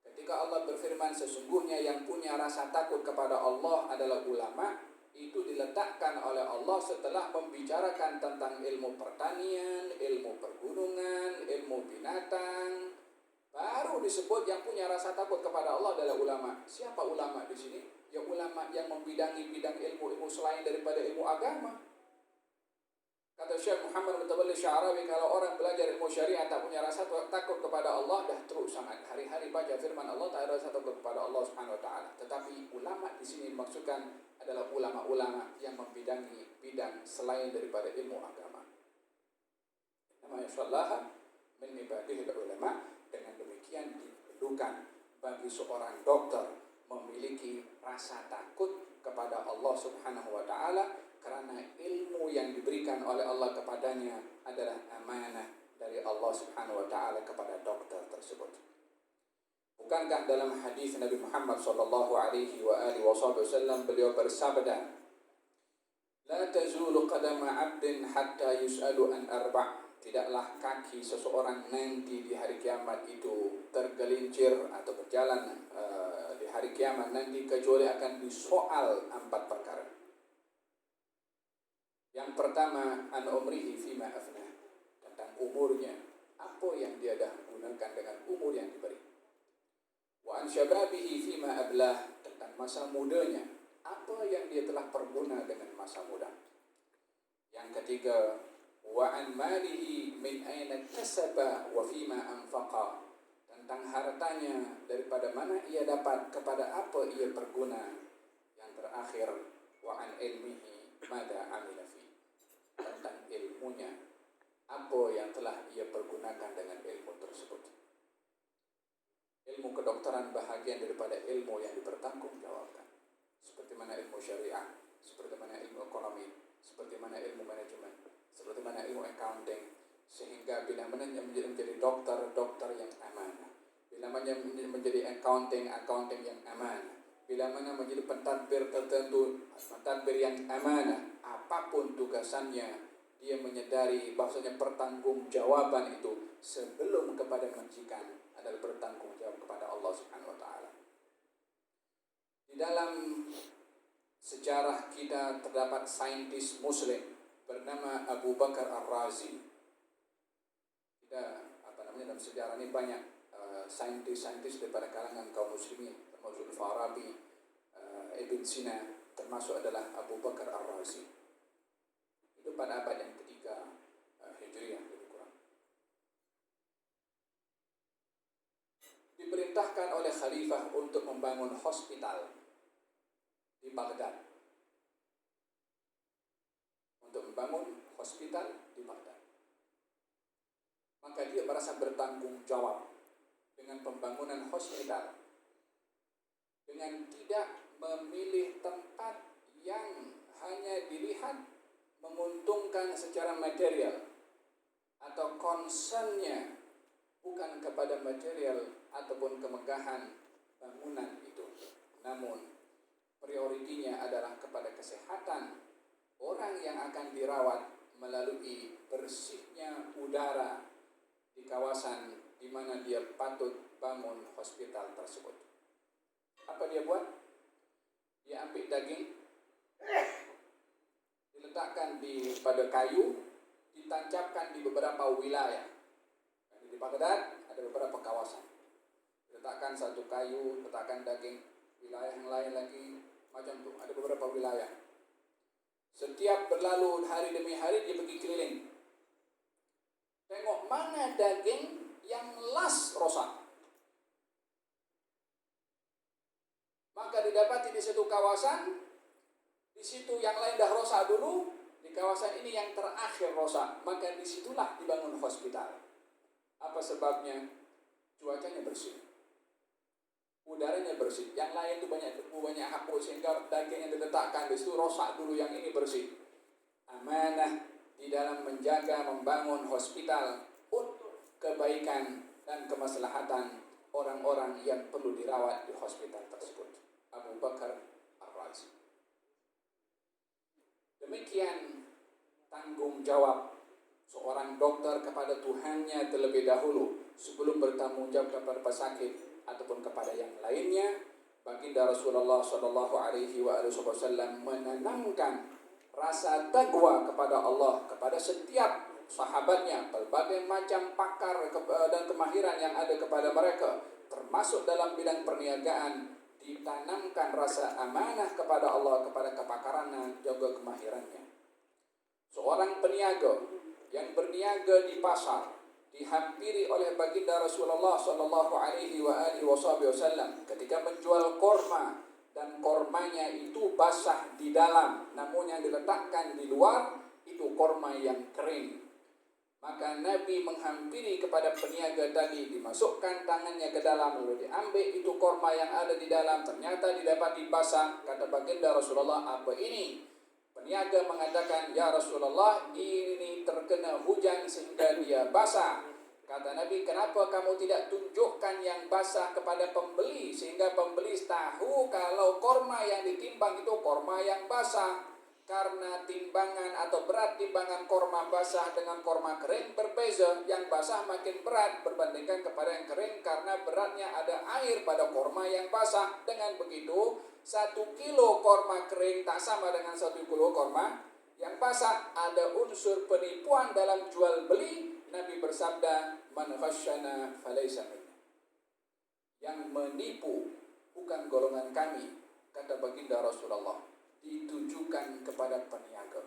ketika Allah berfirman sesungguhnya yang punya rasa takut kepada Allah adalah ulama, itu diletakkan oleh Allah setelah membicarakan tentang ilmu pertanian, ilmu pergunungan, ilmu binatang. Baru disebut yang punya rasa takut kepada Allah adalah ulama. Siapa ulama di sini? Ya ulama yang membidangi bidang ilmu-ilmu selain daripada ilmu agama. Kata Syekh Muhammad Mutawalli Sya'rawi, kalau orang belajar ilmu syariat tak punya rasa takut kepada Allah, dah teruk sangat. Hari-hari baca firman Allah, tak ada rasa takut kepada Allah Subhanahu wa taala. Tetapi ulama di sini dimaksudkan adalah ulama-ulama yang membidangi bidang selain daripada ilmu agama. Nama insyaallah min ibadihil ulama. Dengan demikian diperlukan bagi seorang dokter memiliki rasa takut kepada Allah Subhanahu wa taala, karena ilmu yang diberikan oleh Allah kepadanya adalah amanah dari Allah Subhanahu wa taala kepada dokter tersebut. Bukankah dalam hadis Nabi Muhammad sallallahu alaihi wa alihi wasallam beliau bersabda, "La tazulu qadama 'abdin hatta yus'alu an arba'." Tidaklah kaki seseorang nanti di hari kiamat itu tergelincir atau berjalan di hari kiamat nanti kecuali akan disoal 4 perkara. Yang pertama, an umrihi fima afnah, tentang umurnya, apa yang dia dah gunakan dengan umur yang diberi. Wa an syababihi fima ablah, tentang masa mudanya, apa yang dia telah perguna dengan masa muda. Yang ketiga, wa an malihi min aina kasaba wa fima anfaqa, tentang hartanya daripada mana ia dapat, kepada apa ia berguna. Yang terakhir, wa an ilmihi mada amila fi, tentang ilmunya, apa yang telah ia pergunakan dengan ilmu tersebut. Ilmu kedokteran bahagian daripada ilmu yang dipertanggungjawabkan, seperti mana ilmu syariah, seperti mana ilmu ekonomi, seperti mana ilmu manajemen, seperti mana ilmu accounting, sehingga bila mana menjadi dokter yang amanah, bila mana menjadi accounting yang amanah, bila mana menjadi pentadbir tertentu, pentadbir yang amanah, apapun tugasannya, dia menyadari bahwasanya pertanggungjawaban itu sebelum kepada majikan adalah bertanggung jawab kepada Allah Subhanahu wa taala. Di dalam sejarah kita terdapat saintis muslim bernama Abu Bakar Ar-Razi. Kita dalam sejarah ini banyak saintis daripada kalangan kaum muslimin, termasuk Farabi, Ibn Sina, termasuk adalah Abu Bakar Ar-Razi. Itu pada abad yang ketiga Hijriah lebih kurang. Diperintahkan oleh khalifah untuk membangun hospital di Baghdad. Untuk membangun hospital di Baghdad. Maka dia merasa bertanggung jawab dengan pembangunan hospital, dengan tidak memilih tempat yang hanya dilihat menguntungkan secara material, atau concernnya bukan kepada material ataupun kemegahan bangunan itu, namun prioritinya adalah kepada kesehatan orang yang akan dirawat melalui bersihnya udara di kawasan di mana dia patut bangun hospital tersebut. Apa dia buat? Dia ambil daging, diletakkan pada kayu, ditancapkan di beberapa wilayah. Di Baghdad ada beberapa kawasan. Letakkan satu kayu, letakkan daging, wilayah yang lain lagi macam tu. Ada beberapa wilayah. Setiap berlalu hari demi hari dia pergi keliling. Tengok mana daging yang last rosak. Maka didapati di satu kawasan, di situ yang lain dah rosak dulu, di kawasan ini yang terakhir rosak. Maka disitulah dibangun hospital. Apa sebabnya? Cuacanya bersih, udaranya bersih. Yang lain itu banyak debu, banyak hapus, sehingga daging yang diletakkan di situ rosak dulu, yang ini bersih. Amanah di dalam menjaga, membangun hospital untuk kebaikan dan kemaslahatan orang-orang yang perlu dirawat di hospital tersebut. Abu Bakar Ar-Razi. Demikian tanggung jawab seorang dokter kepada Tuhannya terlebih dahulu sebelum bertanggung jawab kepada pesakit ataupun kepada yang lainnya. Baginda Rasulullah sallallahu alaihi wasallam menanamkan rasa takwa kepada Allah kepada setiap sahabatnya, berbagai macam pakar dan kemahiran yang ada kepada mereka, termasuk dalam bidang perniagaan, ditanamkan rasa amanah kepada Allah, kepada kepakarannya juga kemahirannya. Seorang peniaga yang berniaga di pasar dihampiri oleh baginda Rasulullah sallallahu alaihi wasallam ketika menjual korma, dan kormanya itu basah di dalam, namun yang diletakkan di luar itu korma yang kering. Maka Nabi menghampiri kepada peniaga tadi, dimasukkan tangannya ke dalam, lalu diambil itu korma yang ada di dalam, ternyata didapati basah. Kata baginda Rasulullah, apa ini? Peniaga mengatakan, ya Rasulullah, ini terkena hujan sehingga dia basah. Kata Nabi, kenapa kamu tidak tunjukkan yang basah kepada pembeli, sehingga pembeli tahu kalau korma yang ditimbang itu korma yang basah. Karena timbangan atau berat timbangan korma basah dengan korma kering berbeza. Yang basah makin berat berbandingkan kepada yang kering karena beratnya ada air pada korma yang basah. Dengan begitu 1 kilo korma kering tak sama dengan 1 kilo korma yang basah. Ada unsur penipuan dalam jual beli. Nabi bersabda, man khasyana falaysa minna. Yang menipu bukan golongan kami, kata baginda Rasulullah. Ditujukan kepada peniaga.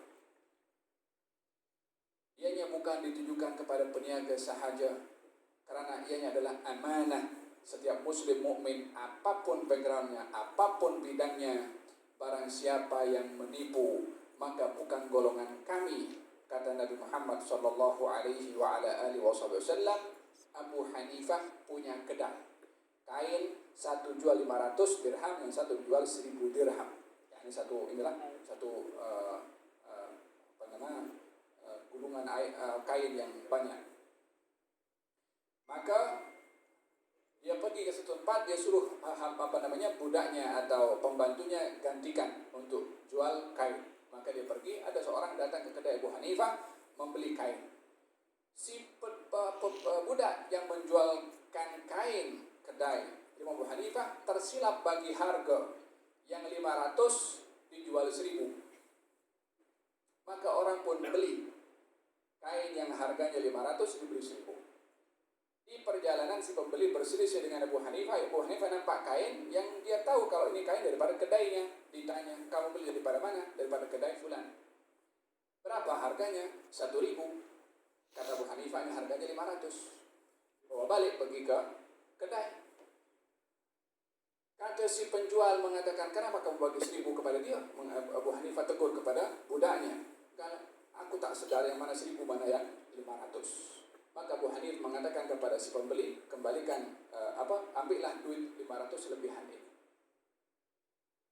Ianya bukan ditujukan kepada peniaga sahaja, karena ianya adalah amanah. Setiap muslim mukmin, apapun backgroundnya, apapun bidangnya, barang siapa yang menipu, maka bukan golongan kami, kata Nabi Muhammad sallallahu alaihi wa ala alihi wasallam. Abu Hanifah punya kedai kain, satu jual 500 dirham, yang satu jual 1000 dirham. Ini satu gulungan kain yang banyak. Maka dia pergi ke satu tempat, dia suruh budaknya atau pembantunya gantikan untuk jual kain. Maka dia pergi, ada seorang datang ke kedai Abu Hanifah membeli kain. Si budak yang menjualkan kain kedai Imam Abu Hanifah tersilap bagi harga. Yang 500 dijual 1000. Maka orang pun beli kain yang harganya 500 dibeli 1000. Di perjalanan si pembeli berselisih dengan Abu Hanifah. Abu Hanifah nampak kain yang dia tahu kalau ini kain daripada kedainya. Ditanya, kamu beli daripada mana? Daripada kedai fulan. Berapa harganya? 1000. Kata Abu Hanifah, ini harganya 500. Bawa balik pergi ke kedai. Kata si penjual mengatakan, kenapa kamu bagi 1000 kepada dia? Abu Hanifah tegur kepada budaknya, karena aku tak sedar yang mana 1000 mana yang 500. Maka Abu Hanifah mengatakan kepada si pembeli, kembalikan ambillah duit 500 lebihan ini.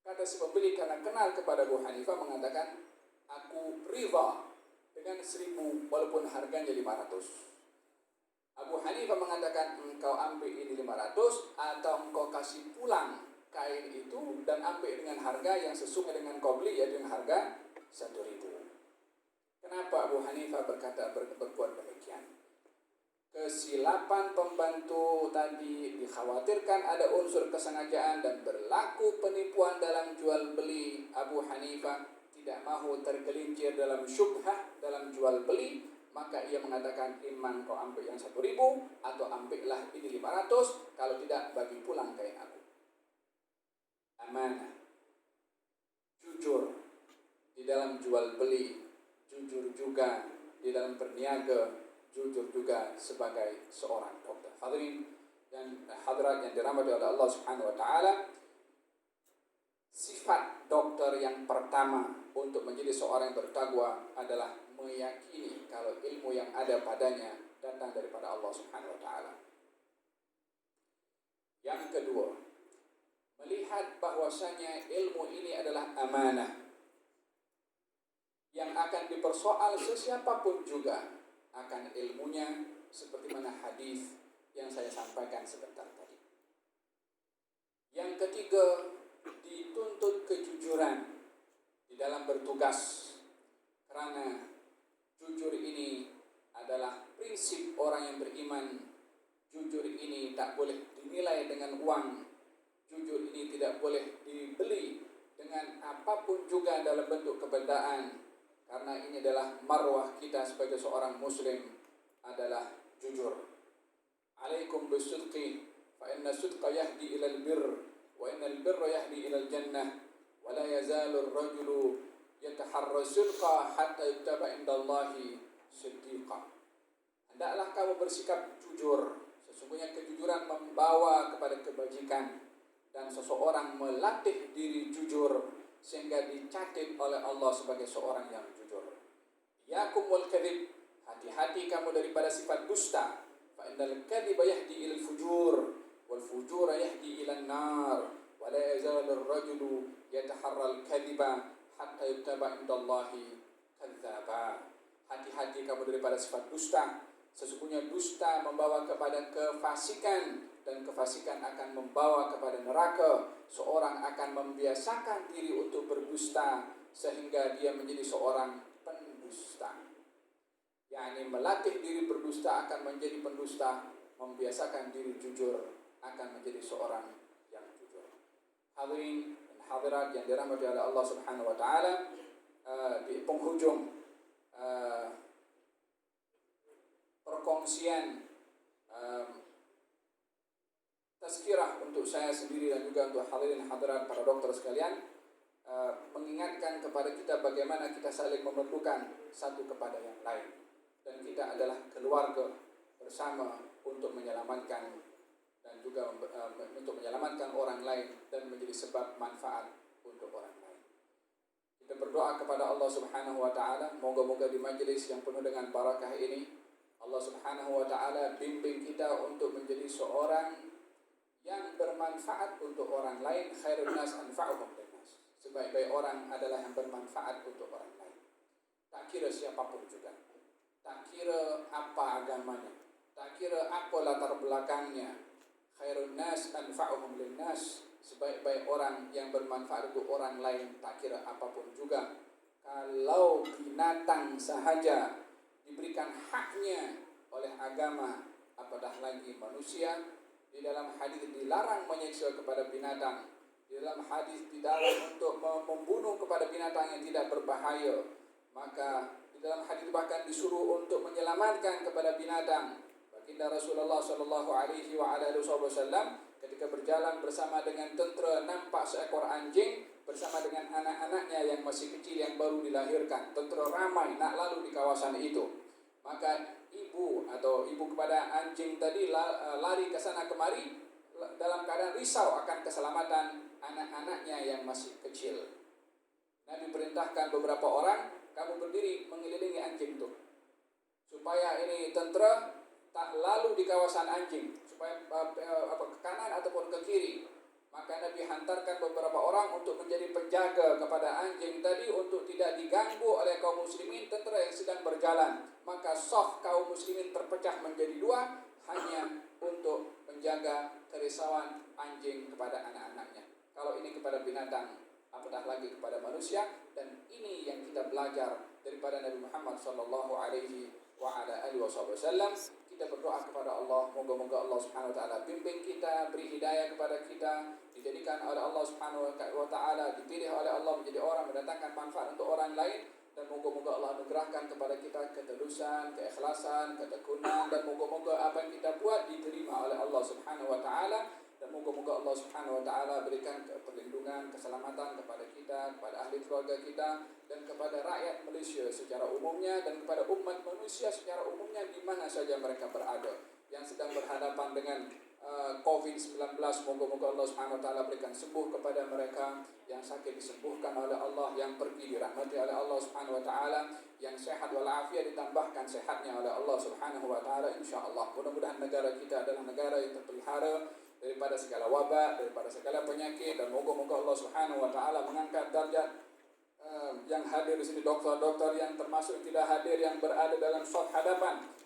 Kata si pembeli karena kenal kepada Abu Hanifah mengatakan, aku ridha dengan 1000 walaupun harganya 500. Abu Hanifah mengatakan, engkau ambil ini 500 atau engkau kasih pulang kain itu dan ambil dengan harga yang sesuai dengan kau beli, yaitu dengan harga 1000. Kenapa Abu Hanifah berbuat demikian? Kesilapan pembantu tadi dikhawatirkan ada unsur kesengajaan dan berlaku penipuan dalam jual beli. Abu Hanifah tidak mahu tergelincir dalam syubhah dalam jual beli. Maka ia mengatakan, iman kau ambil yang 1000 atau ambillah ini 500, kalau tidak bagi pulang kain aku. Amanah, jujur di dalam jual beli, jujur juga di dalam berniaga, jujur juga sebagai seorang dokter. Hadirin dan hadirat yang dirahmati oleh Allah Subhanahu wa taala, sifat dokter yang pertama untuk menjadi seorang yang bertakwa adalah meyakini kalau ilmu yang ada padanya datang daripada Allah Subhanahu wa taala. Yang kedua, melihat bahwasanya ilmu ini adalah amanah yang akan dipersoal sesiapapun juga akan ilmunya, seperti mana hadis yang saya sampaikan sebentar tadi. Yang ketiga, dituntut kejujuran di dalam bertugas, karena jujur ini adalah prinsip orang yang beriman. Jujur ini tak boleh dinilai dengan uang. Jujur ini tidak boleh dibeli dengan apapun juga dalam bentuk kebendaan. Karena ini adalah marwah kita sebagai seorang muslim, adalah jujur. Alaikum bisidqi fa inna sidqa yahdi ila albirr wa inna albirra yahdi ila aljannah wa la yazalu ar-rajulu yataharra sidqa hatta yuktaba indallahi siddiqa. Hendaklah kamu bersikap jujur. Sesungguhnya kejujuran membawa kepada kebajikan, dan seseorang melatih diri jujur sehingga dicatat oleh Allah sebagai seorang yang jujur. Yakum wal kadhib, Hati-hati kamu daripada sifat dusta. Fa innal kadhiba yahdi ilal fujur wal fujura yahdi ilan nar wa la yazalur rajulu yataharral kadhiba hatta yuktaba indallahi kadzdzaba. Hati-hati kamu daripada sifat dusta. Sesungguhnya dusta membawa kepada kefasikan, dan kefasikan akan membawa kepada neraka. Seorang akan membiasakan diri untuk berdusta sehingga dia menjadi seorang pendusta. yakni melatih diri berdusta akan menjadi pendusta, membiasakan diri jujur akan menjadi seorang yang jujur. Hadirin dan hadirat yang dirahmati oleh Allah Subhanahu wa taala, di penghujung perkongsian tazkirah untuk saya sendiri dan juga untuk hadirin hadirat para dokter sekalian, mengingatkan kepada kita bagaimana kita saling memerlukan satu kepada yang lain, dan kita adalah keluarga bersama untuk menyelamatkan dan juga untuk menyelamatkan orang lain dan menjadi sebab manfaat untuk orang lain. Kita berdoa kepada Allah Subhanahu wa taala, moga-moga di majelis yang penuh dengan barakah ini Allah Subhanahu wa taala bimbing kita untuk menjadi seorang yang bermanfaat untuk orang lain. Khairun nas anfa'uhum linnas. Sebaik-baik orang adalah yang bermanfaat untuk orang lain. Tak kira siapapun juga. Tak kira apa agamanya. Tak kira apa latar belakangnya. Khairun nas anfa'uhum linnas. Sebaik-baik orang yang bermanfaat untuk orang lain, tak kira apapun juga. Kalau binatang sahaja diberikan haknya oleh agama, apatah lagi manusia. Di dalam hadis dilarang menyiksa kepada binatang. Di dalam hadis dilarang untuk membunuh kepada binatang yang tidak berbahaya. Maka di dalam hadis bahkan disuruh untuk menyelamatkan kepada binatang. Baginda Rasulullah sallallahu alaihi wasallam ketika berjalan bersama dengan tentera, nampak seekor anjing bersama dengan anak-anaknya yang masih kecil yang baru dilahirkan. Tentera ramai nak lalu di kawasan itu. Maka ibu kepada anjing tadi lari ke sana kemari dalam keadaan risau akan keselamatan anak-anaknya yang masih kecil. Nabi perintahkan beberapa orang, kamu berdiri mengelilingi anjing itu, supaya ini tentera tak lalu di kawasan anjing, supaya ke kanan ataupun ke kiri. Maka Nabi hantarkan beberapa orang untuk menjadi penjaga kepada anjing tadi untuk tidak diganggu oleh kaum muslimin tentera yang sedang berjalan. Maka saf kaum muslimin terpecah menjadi dua hanya untuk menjaga kerisauan anjing kepada anak-anaknya. Kalau ini kepada binatang, apatah lagi kepada manusia. Dan ini yang kita belajar daripada Nabi Muhammad sallallahu alaihi wasallam. Kita berdoa kepada Allah, moga-moga Allah Subhanahu wa taala bimbing kita, beri hidayah kepada kita, dijadikan oleh Allah Subhanahu wa taala, dipilih oleh Allah menjadi orang mendatangkan manfaat untuk orang lain, dan moga-moga Allah anugerahkan kepada kita ketulusan, keikhlasan, ketekunan, dan moga-moga apa yang kita buat diterima oleh Allah Subhanahu wa taala, dan moga-moga Allah Subhanahu wa taala berikan perlindungan, keselamatan kepada kita, kepada ahli keluarga kita, dan kepada rakyat Malaysia secara umumnya, dan kepada umat manusia secara umumnya di mana saja mereka berada yang sedang berhadapan dengan COVID-19. Moga-moga Allah Subhanahu wa taala berikan sembuh kepada mereka, yang sakit disembuhkan oleh Allah, yang pergi dirahmati oleh Allah Subhanahu wa taala, yang sehat walafiat ditambahkan sehatnya oleh Allah Subhanahu wa taala insyaallah. Mudah-mudahan negara kita adalah negara yang terpelihara daripada segala wabak, daripada segala penyakit, dan moga-moga Allah Subhanahu wa taala mengangkat darjat yang hadir di sini, dokter-dokter yang termasuk tidak hadir yang berada dalam saf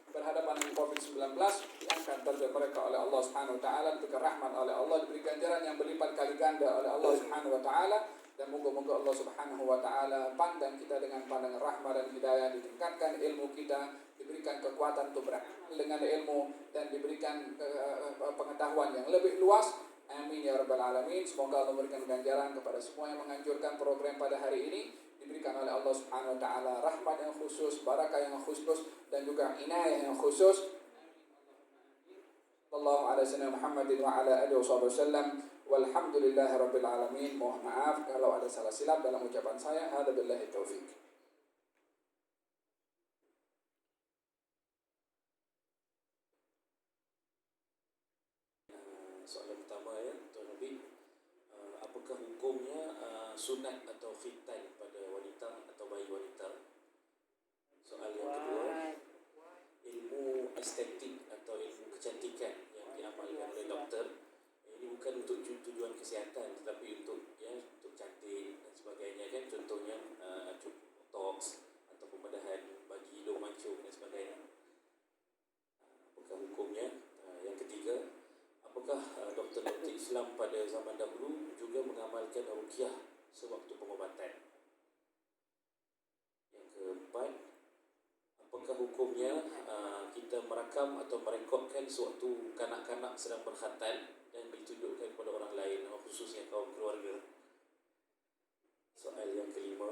berhadapan dengan COVID-19, diangkat darjat mereka oleh Allah Subhanahu wa taala, diberikan rahmat oleh Allah, diberi ganjaran yang berlipat kali ganda oleh Allah Subhanahu wa taala, dan moga-moga Allah Subhanahu wa taala pandang kita dengan pandangan rahmat dan hidayah, ditingkatkan ilmu kita, diberikan kekuatan untuk beramal dengan ilmu, dan diberikan pengetahuan yang lebih luas. Amin ya rabbal alamin. Semoga Allah memberikan ganjaran kepada semua yang menganjurkan program pada hari ini, diberikan oleh Allah Subhanahu wa taala rahmat yang khusus, barakah yang khusus, dan juga inayah yang khusus. Sallallahu alaihi wasallam Muhammadin wa ala alihi wasallam. Walhamdulillahi rabbil alamin. Mohon maaf kalau ada salah silap dalam ucapan saya. Hadza billahi taufik. Soalan pertama ya, Tuan Nabi, apakah hukumnya sunat atau khitan pada wanita atau bayi wanita? Soalan yang kedua, kesihatan, tetapi untuk cantik dan sebagainya kan, contohnya botox atau pembedahan bagi hidung mancung dan sebagainya. Apakah hukumnya? Yang ketiga, apakah doktor-doktor Islam pada zaman dahulu juga mengamalkan ruqyah sewaktu pengobatan? Yang keempat, apakah hukumnya kita merakam atau merekodkan sewaktu kanak-kanak sedang berkhatam dan ditunjukkan kepada orang lain, khususnya kaum keluarga? Soal yang kelima.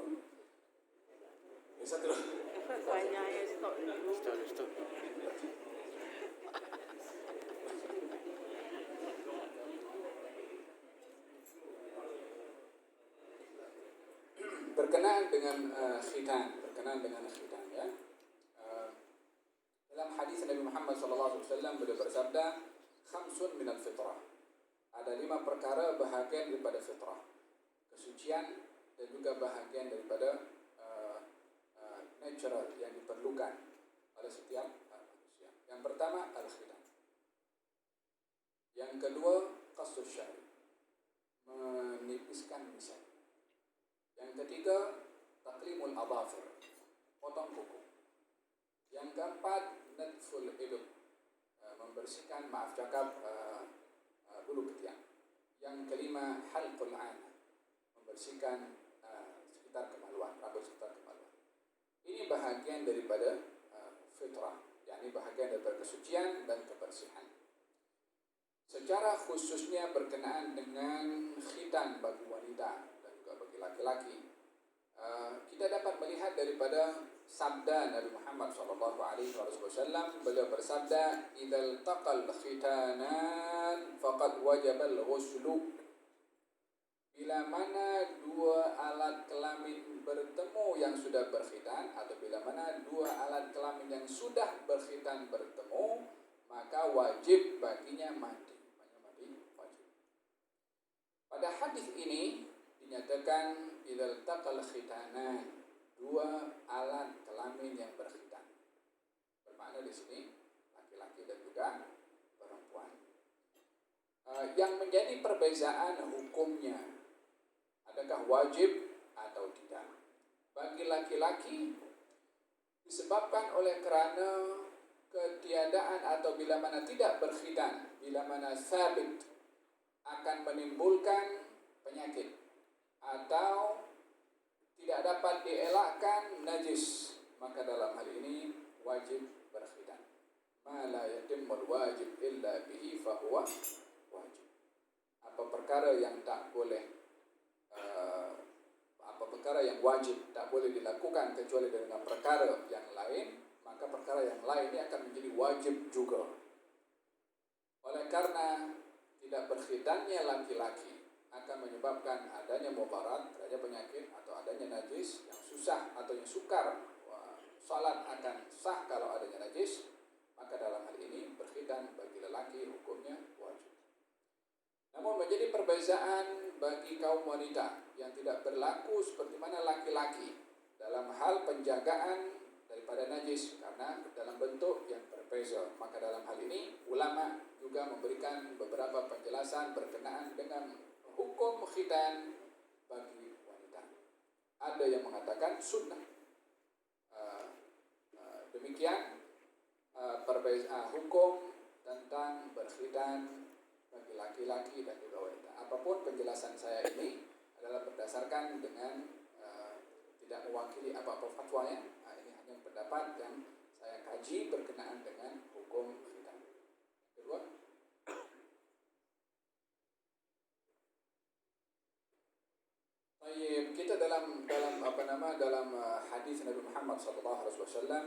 Yang satu lah. Banyak yang stop dulu. Stop. Berkenaan dengan khitan ya. Dalam hadis Nabi Muhammad SAW beliau bersabda, khamsun minal fitrah. Ada 5 perkara bahagian daripada fitrah, kesucian, dan juga bahagian daripada natural yang diperlukan oleh setiap manusia. Yang pertama al-khitan. Yang kedua qasus syari, menipiskan misai. Yang ketiga taqlimul adhafir, potong kuku. Yang keempat natful idub, membersihkan bulu ketiak. Yang kelima halqul ana, membersihkan sekitar kemaluan, rambut sekitar kemaluan. Ini bahagian daripada fitrah, yakni bahagian daripada kesucian dan kebersihan. Secara khususnya berkenaan dengan khitan bagi wanita dan juga bagi laki-laki, kita dapat melihat daripada sabda Nabi Muhammad SAW. Beliau bersabda, "Idzal taqal khitanan faqad wajabal ghuslu." Bila mana 2 alat kelamin bertemu yang sudah berkhitan, atau bila mana 2 alat kelamin yang sudah berkhitan bertemu, maka wajib baginya mandi. Wajib. Pada hadis ini dinyatakan idzal taqal khitanan, 2 alat kelamin yang berkhitan. Bermakna di sini laki-laki dan juga perempuan. Yang menjadi perbezaan hukumnya, adakah wajib atau tidak? Bagi laki-laki disebabkan oleh kerana ketiadaan atau bila mana tidak berkhitan, bila mana sabit akan menimbulkan penyakit atau tidak dapat dielakkan najis, maka dalam hal ini wajib berkhitan. Ma la yatimmul wajib illa bihi fahuwa wajib. Apa perkara yang tak boleh, apa perkara yang wajib tak boleh dilakukan kecuali dengan perkara yang lain, maka perkara yang lain ini akan menjadi wajib juga. Oleh karena tidak berkhitannya laki-laki akan menyebabkan adanya mudarat, adanya penyakit atau adanya najis yang susah atau yang sukar. Salat akan sah kalau adanya najis, maka dalam hal ini berkhitan bagi lelaki hukumnya wajib. Namun menjadi perbezaan bagi kaum wanita yang tidak berlaku seperti mana laki-laki dalam hal penjagaan daripada najis karena dalam bentuk yang berbeza. Maka dalam hal ini ulama juga memberikan beberapa penjelasan berkenaan dengan hukum khitan bagi wanita. Ada yang mengatakan sunnah. Demikian hukum tentang berkhitan bagi laki-laki dan juga wanita. Apapun penjelasan saya ini adalah berdasarkan dengan tidak mewakili apa-apa fatwanya. Ini hanya pendapat yang saya kaji berkenaan dengan hukum khitan. Kedua, kita dalam hadis Nabi Muhammad SAW,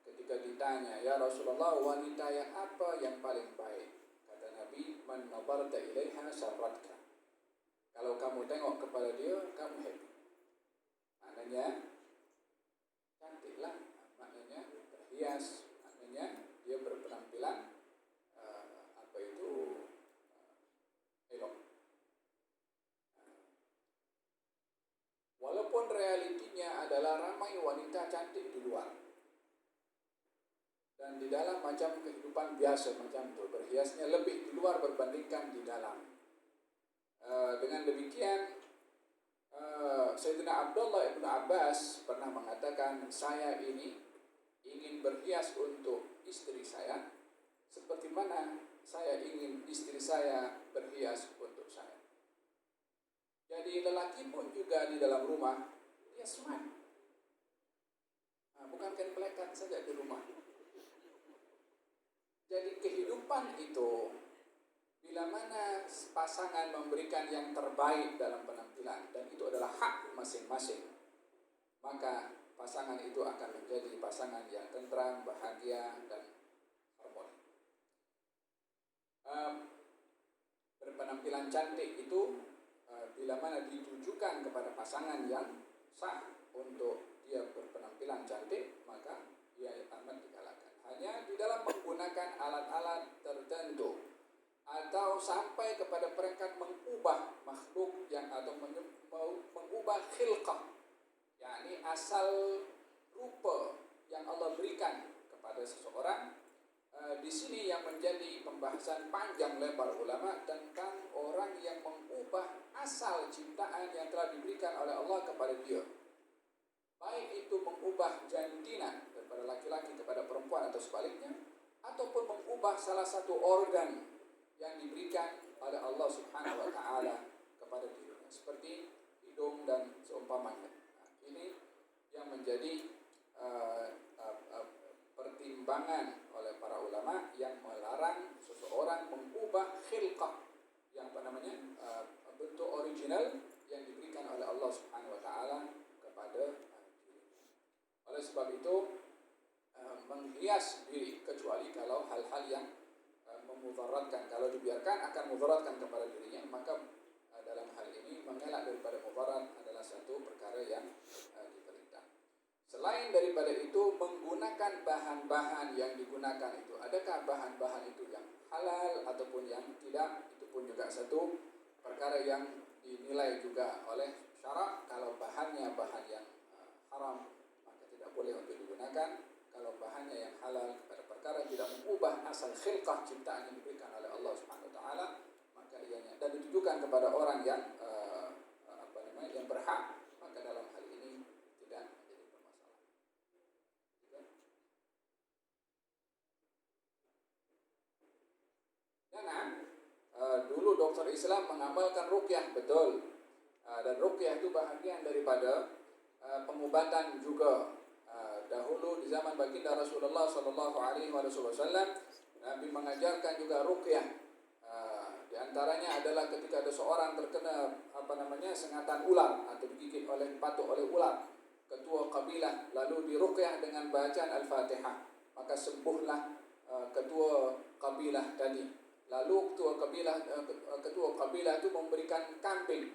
ketika ditanya, ya Rasulullah, wanita yang apa yang paling baik? Kata Nabi, man nadarta ilaiha syarratka. Kalau kamu tengok kepada dia, kamu happy. Maknanya cantiklah, maknanya berhias, maknanya dia berpenampilan elok. Walaupun realitinya adalah ramai wanita cantik di luar dan di dalam macam kehidupan biasa macam itu, berhiasnya lebih di luar berbandingkan di dalam. Dengan demikian Sayyidina Abdullah ibn Abbas pernah mengatakan, saya ini ingin berhias untuk istri saya seperti mana saya ingin istri saya berhias untuk saya. Jadi lelaki pun juga di dalam rumah dia smart. Bukan melekat saja di rumah. Jadi kehidupan itu bila mana pasangan memberikan yang terbaik dalam penampilan dan itu adalah hak masing-masing, maka pasangan itu akan menjadi pasangan yang tentram, bahagia, dan harmoni. Berpenampilan cantik itu bila mana ditujukan kepada pasangan yang sah untuk dia berpenampilan cantik, maka ia amat digalakkan. Hanya di dalam menggunakan alat-alat tertentu atau sampai kepada peringkat mengubah makhluk yang atau mengubah khilqah, yakni asal rupa yang Allah berikan kepada seseorang. Di sini yang menjadi pembahasan panjang lebar ulama tentang orang yang mengubah asal ciptaan yang telah diberikan oleh Allah kepada dia, baik itu mengubah jantina daripada laki-laki kepada perempuan atau sebaliknya, ataupun mengubah salah satu organ yang diberikan oleh Allah Subhanahu wa taala kepada dirinya, seperti hidung dan seumpamanya. Ini yang menjadi pertimbangan oleh para ulama yang melarang seseorang mengubah khilqah yang bentuk original yang diberikan oleh Allah Subhanahu wa taala kepada dirinya. Oleh sebab itu menghias diri kecuali kalau hal-hal yang memudaratkan, kalau dibiarkan akan mudaratkan kepada dirinya, maka dalam hal ini mengelak daripada mudarat adalah satu perkara yang diperintah. Selain daripada itu, menggunakan bahan-bahan yang digunakan itu, adakah bahan-bahan itu yang halal ataupun yang tidak, itu pun juga satu perkara yang dinilai juga oleh syarak. Kalau bahannya bahan yang haram, maka tidak boleh untuk digunakan. Kalau bahannya yang halal kepada perkara tidak mengubah asal khilqah ciptaan yang diberikan oleh Allah Subhanahu wa taala, maka ianya dan ditujukan kepada orang yang yang berhak, maka dalam hal ini tidak menjadi permasalahan. Dan dulu dokter Islam mengamalkan ruqyah, betul, dan ruqyah itu bahagian daripada pengobatan juga. Dahulu di zaman baginda Rasulullah sallallahu alaihi wasallam, Nabi mengajarkan juga ruqyah. Di antaranya adalah ketika ada seorang terkena sengatan ular atau digigit oleh patuk oleh ular, ketua kabilah lalu diruqyah dengan bacaan Al-Fatihah, maka sembuhlah ketua kabilah tadi. Lalu ketua kabilah itu memberikan kambing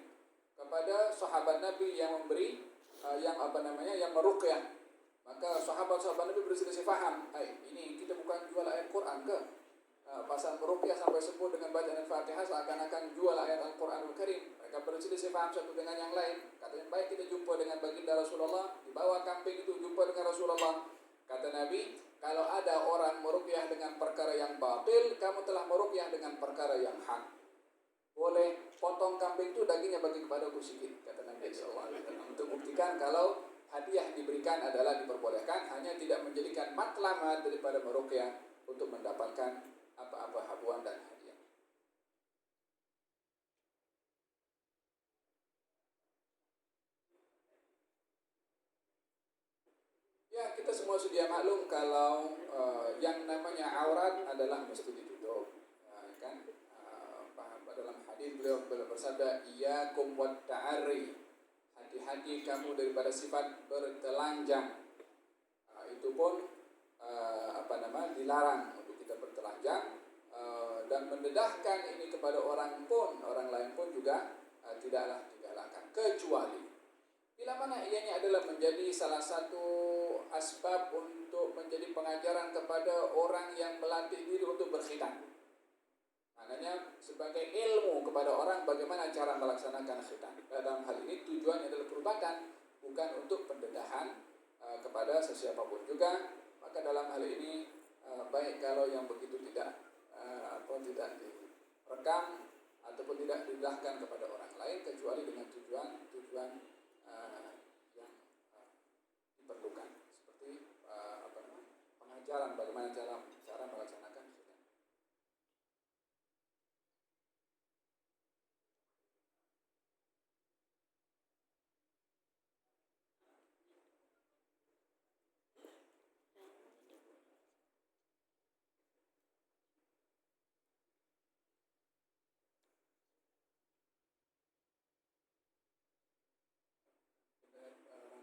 kepada sahabat Nabi yang memberi yang meruqyah. Maka sahabat-sahabat Nabi berselisih faham, ini kita bukan jual ayat Quran ke? Pasal meruqyah sampai sembuh dengan bacaan Al-Fatihah seakan-akan jual ayat Al-Quranul Karim. Mereka berselisih faham satu dengan yang lain. Katanya, baik, kita jumpa dengan baginda Rasulullah, dibawa kambing itu jumpa dengan Rasulullah. Kata Nabi, kalau ada orang meruqyah dengan perkara yang batil, kamu telah meruqyah dengan perkara yang hak. Boleh potong kambing itu dagingnya bagi kepadaku sedikit, kata Nabi SAW. Untuk buktikan kalau hadiah diberikan adalah diperbolehkan, hanya tidak menjadikan matlamat daripada meruqyah untuk mendapatkan apa-apa habuan dan hadiah. Ya, kita semua sudah maklum kalau yang namanya aurat adalah mesti ditutup, kan? Dalam hadis beliau bersabda, iyyakum wat ta'arri, hati-hati kamu daripada sifat bertelanjang. Itu pun dilarang untuk kita bertelanjang, dan mendedahkan ini kepada orang lain pun juga tidaklah digalakkan, kecuali bila mana ianya adalah menjadi salah satu asbab untuk menjadi pengajaran kepada orang yang melatih diri untuk berkhitan. Maknanya sebagai ilmu kepada orang bagaimana cara melaksanakan khitan. Dalam hal ini tujuannya adalah perubatan, bukan untuk pendedahan kepada sesiapapun juga. Maka dalam hal ini baik kalau yang begitu tidak direkam ataupun tidak didahkan kepada orang lain kecuali dengan tujuan yang diperlukan, seperti pengajaran bagaimana cara melaksanakan sedekah.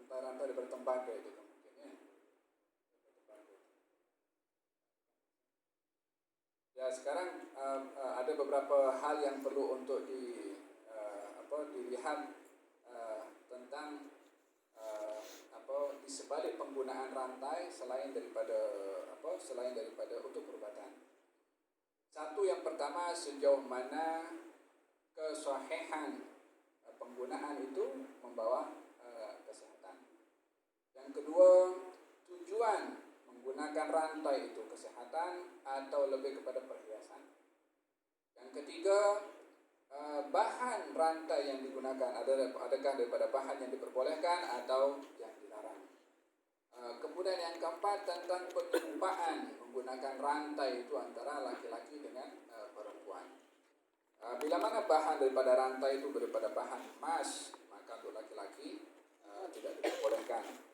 Rantai-rantai daripada tembaga itu mungkin ya. Ya sekarang ada beberapa hal yang perlu untuk dilihat tentang di sebalik penggunaan rantai selain daripada untuk perubatan. Satu, yang pertama, sejauh mana kesahihan penggunaan itu membawa kesehatan. Yang kedua, tujuan menggunakan rantai itu kesehatan atau lebih kepada perhiasan. Yang ketiga, bahan rantai yang digunakan adakah daripada bahan yang diperbolehkan atau yang dilarang. Kemudian yang keempat, tentang penyerumpaan menggunakan rantai itu antara laki-laki dengan perempuan. Bila mana bahan daripada rantai itu daripada bahan emas, maka untuk laki-laki tidak diperbolehkan.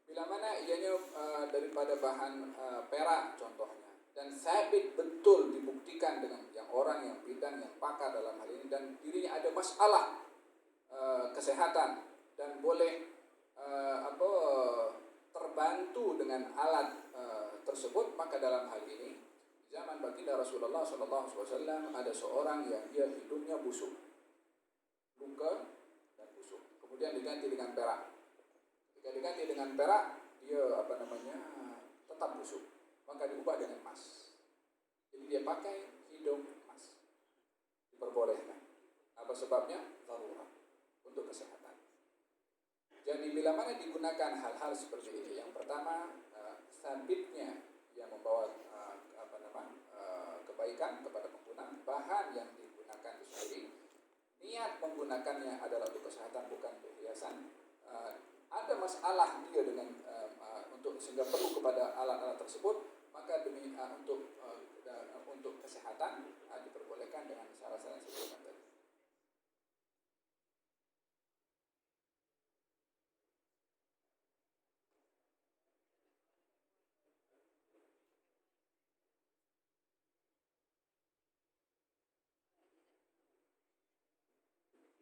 Bila mana ianya daripada bahan perak contohnya, dan sabit betul dibuktikan dengan yang orang yang bidang yang pakar dalam hal ini dan dirinya ada masalah kesehatan dan boleh terbantu dengan alat tersebut, maka dalam hal ini zaman baginda Rasulullah SAW ada seorang yang dia hidungnya busuk, luka dan busuk, kemudian diganti dengan perak. Jika diganti dengan perak, dia tetap busuk, maka diubah dengan emas. Jadi dia pakai hidung emas, diperbolehkan. Apa sebabnya? Darurat, untuk kesehatan. Jadi bila mana digunakan hal-hal seperti ini, yang pertama sabitnya yang membawa kebaikan kepada pengguna, bahan yang digunakan itu sendiri, niat menggunakannya adalah untuk kesehatan bukan untuk hiasan. Ada masalah dia dengan untuk sehingga perlu kepada alat-alat tersebut, maka demi untuk kesehatan diperbolehkan dengan syarat-syarat yang disebutkan tadi.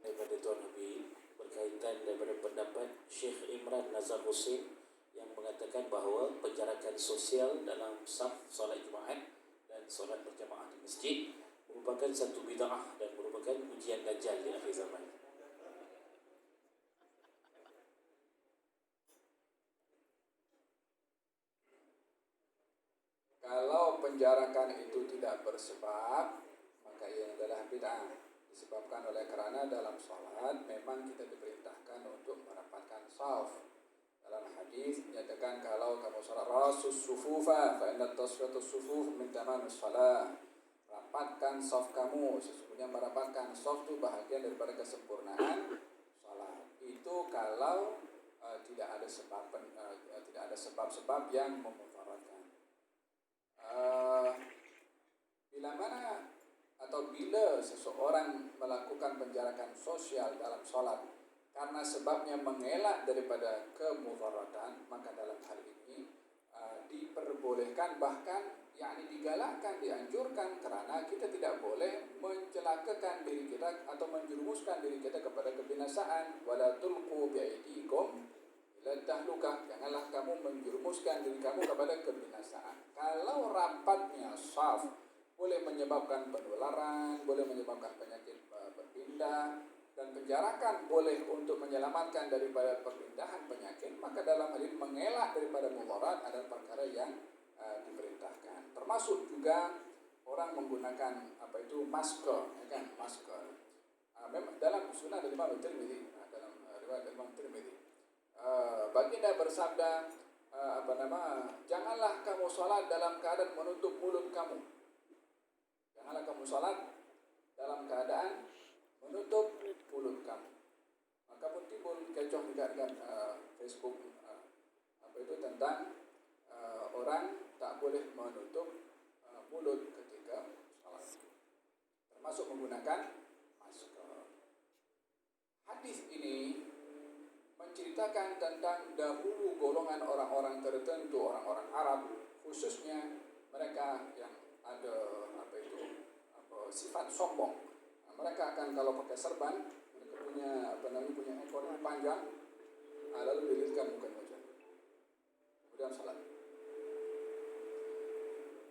Daripada Tuan Nabi berkaitan daripada pendapat Syekh Imran Nazar Hussein yang mengatakan bahawa penjarakan sosial dalam saf solat Jumaat dan solat berjamaah di masjid merupakan satu bid'ah dan merupakan ujian Dajjal di akhir zaman. Kalau penjarakan itu tidak bersebab, maka ia adalah bid'ah. Disebabkan oleh kerana dalam salat memang kita diperintahkan untuk merapatkan shaf. Dalam hadis dinyatakan kalau kamu salat rasus sufufa fa inna tasfiyatus sufuf min tamamis salat. Rapatkan shaf kamu, sesungguhnya merapatkan shaf itu bahagian daripada kesempurnaan salat. Itu kalau tidak ada sebab-sebab yang memudaratkan. Bila seseorang melakukan penjarakan sosial dalam sholat karena sebabnya mengelak daripada kemudaratan, maka dalam hal ini diperbolehkan, bahkan digalakkan, dianjurkan, kerana kita tidak boleh mencelakakan diri kita atau menjerumuskan diri kita kepada kebinasaan. Wala tulqu bi'aidikum ila tahlukah, janganlah kamu menjerumuskan diri kamu kepada kebinasaan. Kalau rapatnya shaf boleh menyebabkan penularan, boleh menyebabkan penyakit berpindah, dan penjarakan boleh untuk menyelamatkan daripada perpindahan penyakit, maka dalam hal ini mengelak daripada mudarat adalah perkara yang diperintahkan. Termasuk juga orang menggunakan masker, masker. Memang dalam sunnah dari Imam Tirmidzi, dalam riwayat Imam Tirmidzi, baginda bersabda, janganlah kamu salat dalam keadaan menutup mulut kamu. Janganlah kamu salat dalam dalam keadaan menutup mulut kamu. Maka pun timbul kecoh juga dengan Facebook tentang orang tak boleh menutup mulut ketika salat, termasuk menggunakan masker. Hadis ini menceritakan tentang dahulu golongan orang-orang tertentu, orang-orang Arab, khususnya mereka yang ada sifat sombong. Mereka akan kalau pakai serban, mereka punya ekor yang panjang, lalu dililitkan mukanya macam kemudian salat.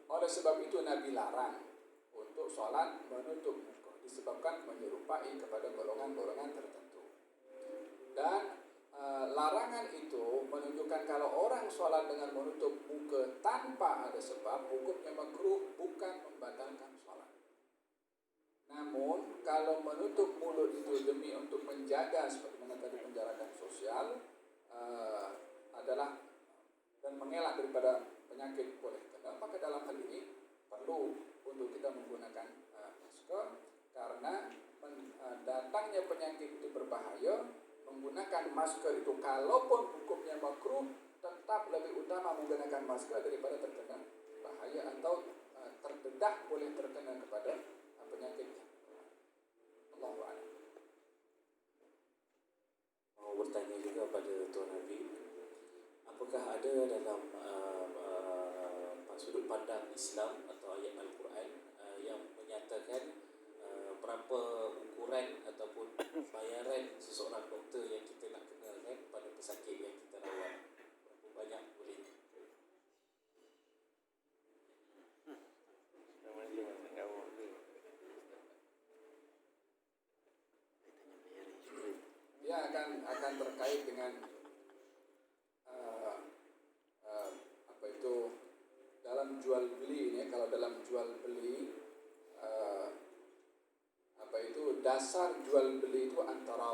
Oleh sebab itu Nabi larang untuk salat menutup muka, disebabkan menyerupai kepada golongan-golongan tertentu. Dan larangan itu menunjukkan kalau orang salat dengan menutup muka tanpa ada sebab, hukumnya makruh, bukan membatalkan salat. Namun kalau menutup mulut itu demi untuk menjaga sebagaimana tadi penjarakan sosial adalah dan mengelak daripada penyakit boleh kena, maka dalam hal ini perlu untuk kita menggunakan masker, karena datangnya penyakit itu berbahaya. Menggunakan masker itu kalaupun hukumnya makruh, tetap lebih utama menggunakan masker daripada terkena bahaya atau terdedah boleh terkena kepada penyakit. Allahu a'lam. Mau bertanya juga pada Tuan Habib, apakah ada dalam sudut pandang Islam atau ayat Al-Quran yang menyatakan berapa ukuran ataupun bayaran seseorang doktor yang kita nak kenakan pada pesakit yang kita rawat? Berapa banyak boleh? Dia akan terkait dengan dalam jual beli ini. Kalau dalam jual beli dasar jual beli itu antara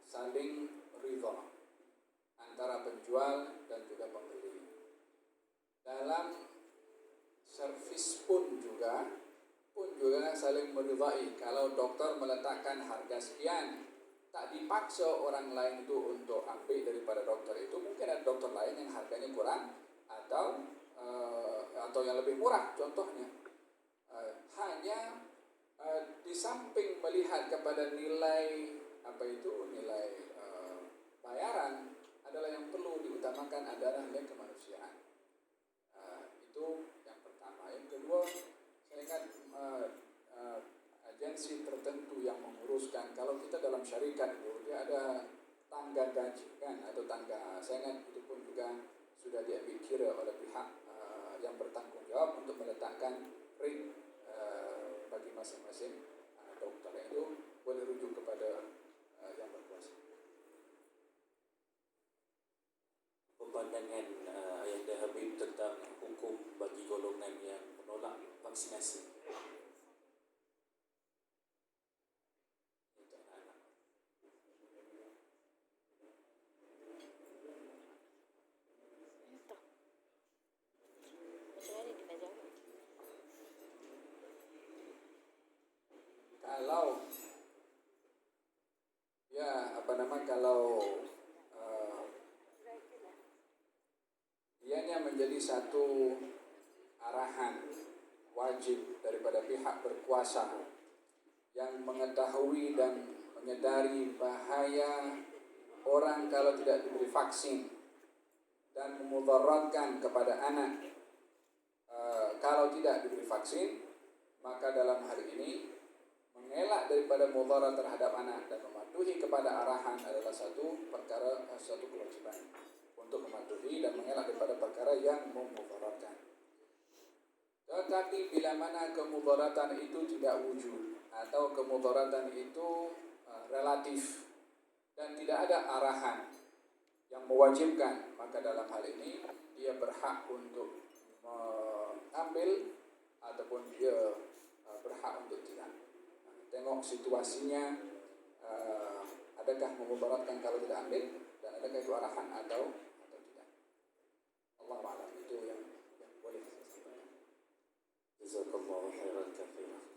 saling ridha antara penjual dan juga pembeli. Dalam servis pun juga saling meridai. Kalau dokter meletakkan harga sekian, tak dipaksa orang lain itu untuk ambil daripada dokter itu. Mungkin ada dokter lain yang harganya kurang atau yang lebih murah contohnya. Hanya di samping melihat kepada nilai bayaran adalah yang perlu diutamakan adalah nilai kemanusiaan. Itu yang pertama. Yang kedua, saya ingat agensi tertentu yang menguruskan, kalau kita dalam syarikat itu dia ada tangga gaji kan, atau tangga, saya ingat itu pun juga sudah diambil kira oleh pihak yang bertanggung jawab untuk meletakkan rate bagi masing-masing dokter. Itu boleh rujuk kepada yang berkuasa. Pandangan Ayahanda Habib tentang hukum bagi golongan yang menolak vaksinasi. Kalau ianya menjadi satu arahan wajib daripada pihak berkuasa yang mengetahui dan menyadari bahaya orang kalau tidak diberi vaksin dan memudaratkan kepada anak kalau tidak diberi vaksin, maka dalam hal ini mengelak daripada mudarat terhadap anak dan mematuhi kepada arahan adalah satu kewajiban untuk mematuhi dan mengelak daripada perkara yang memudaratkan. Tetapi bila mana kemudaratan itu tidak wujud atau kemudaratan itu relatif dan tidak ada arahan yang mewajibkan, maka dalam hal ini dia berhak untuk mengambil ataupun dia berhak untuk tidak. Tengok situasinya, adakah memudaratkan kalau tidak ambil, dan adakah itu arahan atau tidak. Allahu a'lam, itu yang boleh saya sampaikan. Jazakallahu khairan katsiran.